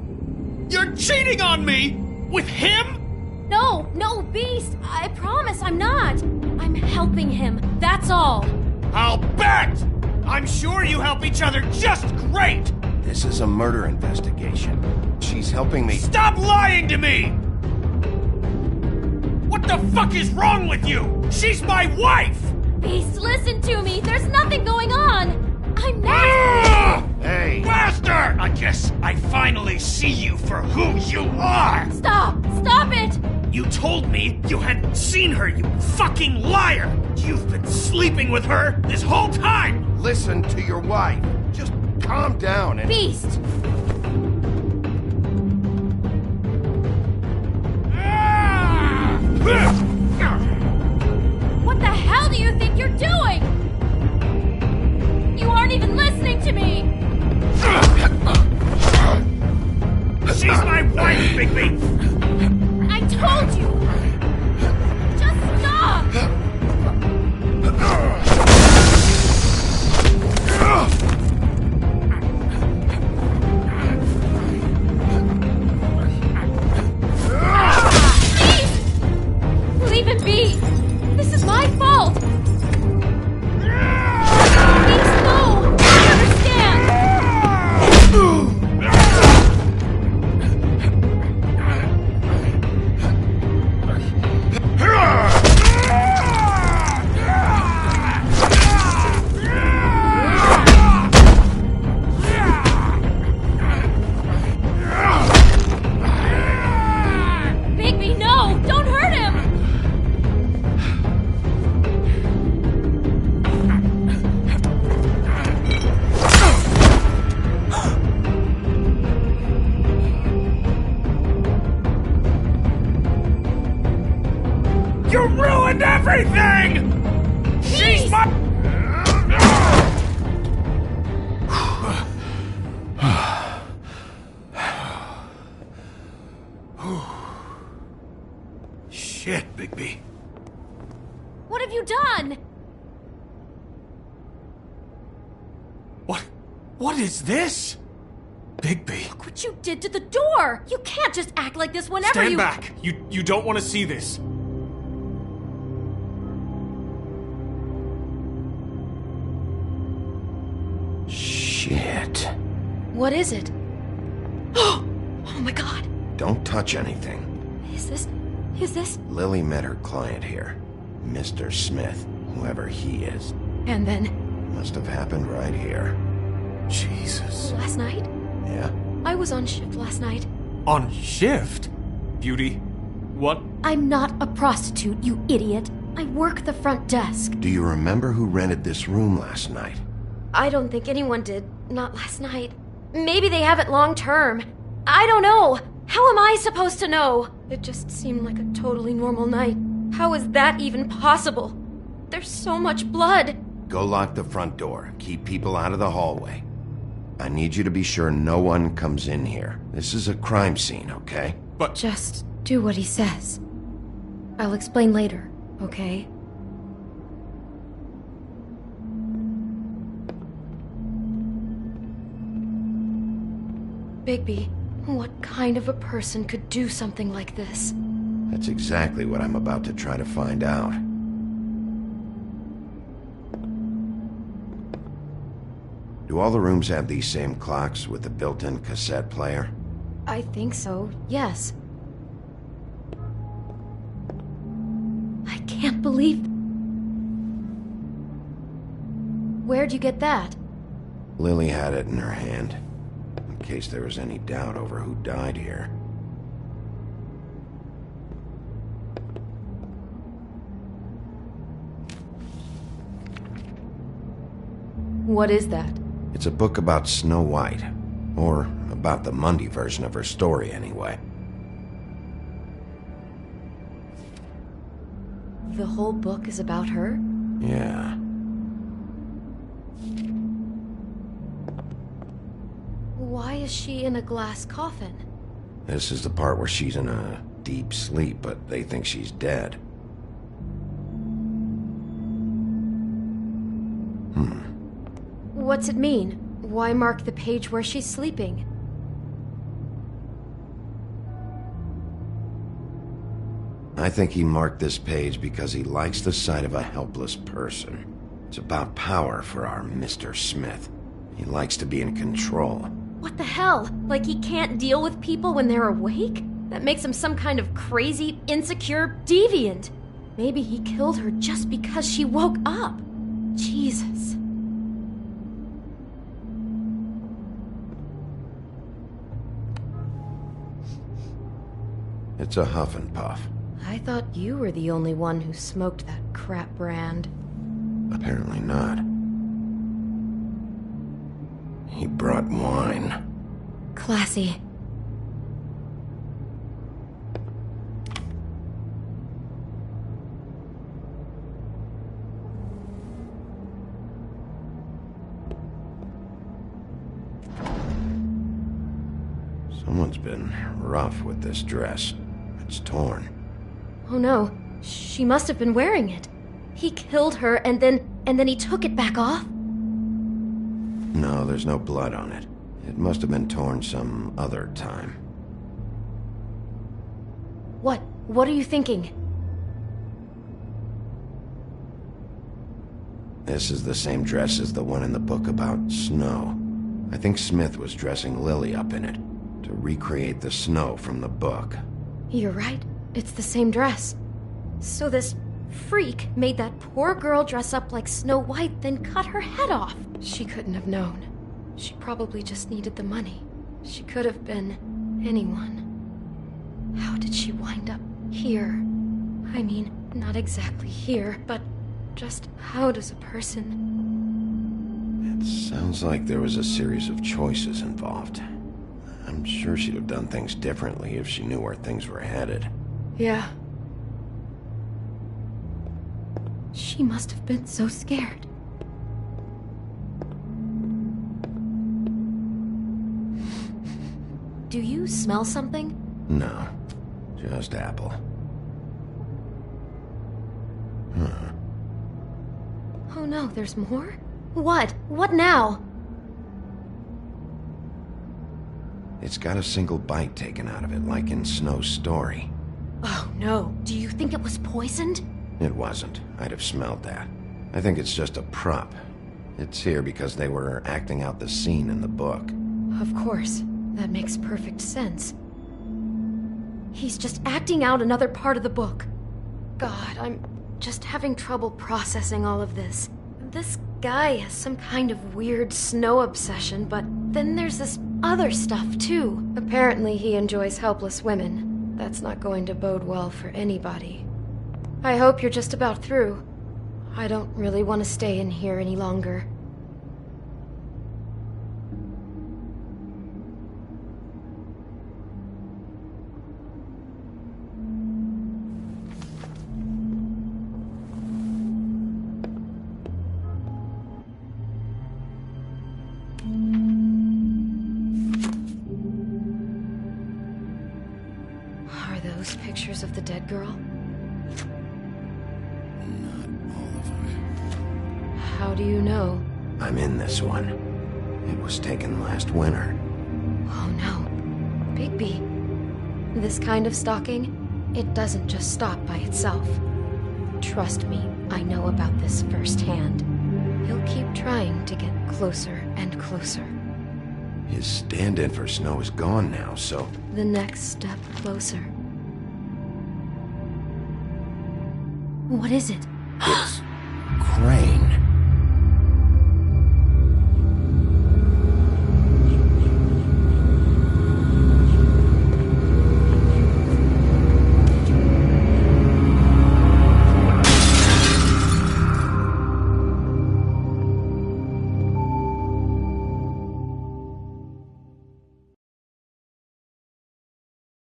You're cheating on me! With him? No, Beast. I promise I'm not. I'm helping him. That's all. I'll bet! I'm sure you help each other just great! This is a murder investigation. She's helping me... Stop lying to me! What the fuck is wrong with you? She's my wife! Beast, listen to me. There's nothing going on. I'm not... Hey! Bastard! I guess I finally see you for who you are! Stop! Stop it! You told me you hadn't seen her, you fucking liar! You've been sleeping with her this whole time! Listen to your wife. Just calm down and... Beast! What the hell do you think you're doing? You aren't even listening to me! She's my wife, Bigby! I told you! Just stop! Please! Leave him be! This is my fault! Please, no! I understand! Bigby, no! Don't hurt him! You ruined everything! She's my... Shit, Bigby. What have you done? What is this? Bigby. Look what you did to the door! You can't just act like this whenever Stand you... back. You don't want to see this. Shit. What is it? Oh my god. Don't touch anything. Is this? Lily met her client here. Mr. Smith, whoever he is. And then? Must have happened right here. Jesus. Last night? Yeah? I was on shift last night. On shift? Beauty, what? I'm not a prostitute, you idiot. I work the front desk. Do you remember who rented this room last night? I don't think anyone did. Not last night. Maybe they have it long term. I don't know. How am I supposed to know? It just seemed like a totally normal night. How is that even possible? There's so much blood. Go lock the front door. Keep people out of the hallway. I need you to be sure no one comes in here. This is a crime scene, okay? But... Just do what he says. I'll explain later, okay? Bigby, what kind of a person could do something like this? That's exactly what I'm about to try to find out. Do all the rooms have these same clocks with the built-in cassette player? I think so, yes. I can't believe... Where'd you get that? Lily had it in her hand. I'm in case there was any doubt over who died here. What is that? It's a book about Snow White. Or about the Mundy version of her story, anyway. The whole book is about her? Yeah. Why is she in a glass coffin? This is the part where she's in a deep sleep, but they think she's dead. What's it mean? Why mark the page where she's sleeping? I think he marked this page because he likes the sight of a helpless person. It's about power for our Mr. Smith. He likes to be in control. What the hell? Like he can't deal with people when they're awake? That makes him some kind of crazy, insecure deviant. Maybe he killed her just because she woke up. Jesus. It's a huff and puff. I thought you were the only one who smoked that crap brand. Apparently not. He brought wine. Classy. Someone's been rough with this dress. It's torn. Oh no, she must have been wearing it. He killed her and then he took it back off? No, there's no blood on it. It must have been torn some other time. What are you thinking? This is the same dress as the one in the book about snow. I think Smith was dressing Lily up in it to recreate the snow from the book. You're right. It's the same dress. So this freak made that poor girl dress up like Snow White, then cut her head off. She couldn't have known. She probably just needed the money. She could have been anyone. How did she wind up here? I mean, not exactly here, but just how does a person... It sounds like there was a series of choices involved. I'm sure she'd have done things differently if she knew where things were headed. Yeah. She must have been so scared. Do you smell something? No, just apple. Huh. Oh no, there's more? What? What now? It's got a single bite taken out of it, like in Snow's story. Oh no, do you think it was poisoned? It wasn't. I'd have smelled that. I think it's just a prop. It's here because they were acting out the scene in the book. Of course. That makes perfect sense. He's just acting out another part of the book. God, I'm just having trouble processing all of this. This guy has some kind of weird snow obsession, but then there's this other stuff too. Apparently he enjoys helpless women. That's not going to bode well for anybody. I hope you're just about through. I don't really want to stay in here any longer. Are those pictures of the dead girl? How do you know? I'm in this one. It was taken last winter. Oh no. Bigby. This kind of stalking, it doesn't just stop by itself. Trust me, I know about this firsthand. He'll keep trying to get closer and closer. His stand-in for Snow is gone now, so... The next step closer. What is it? It's... Crane.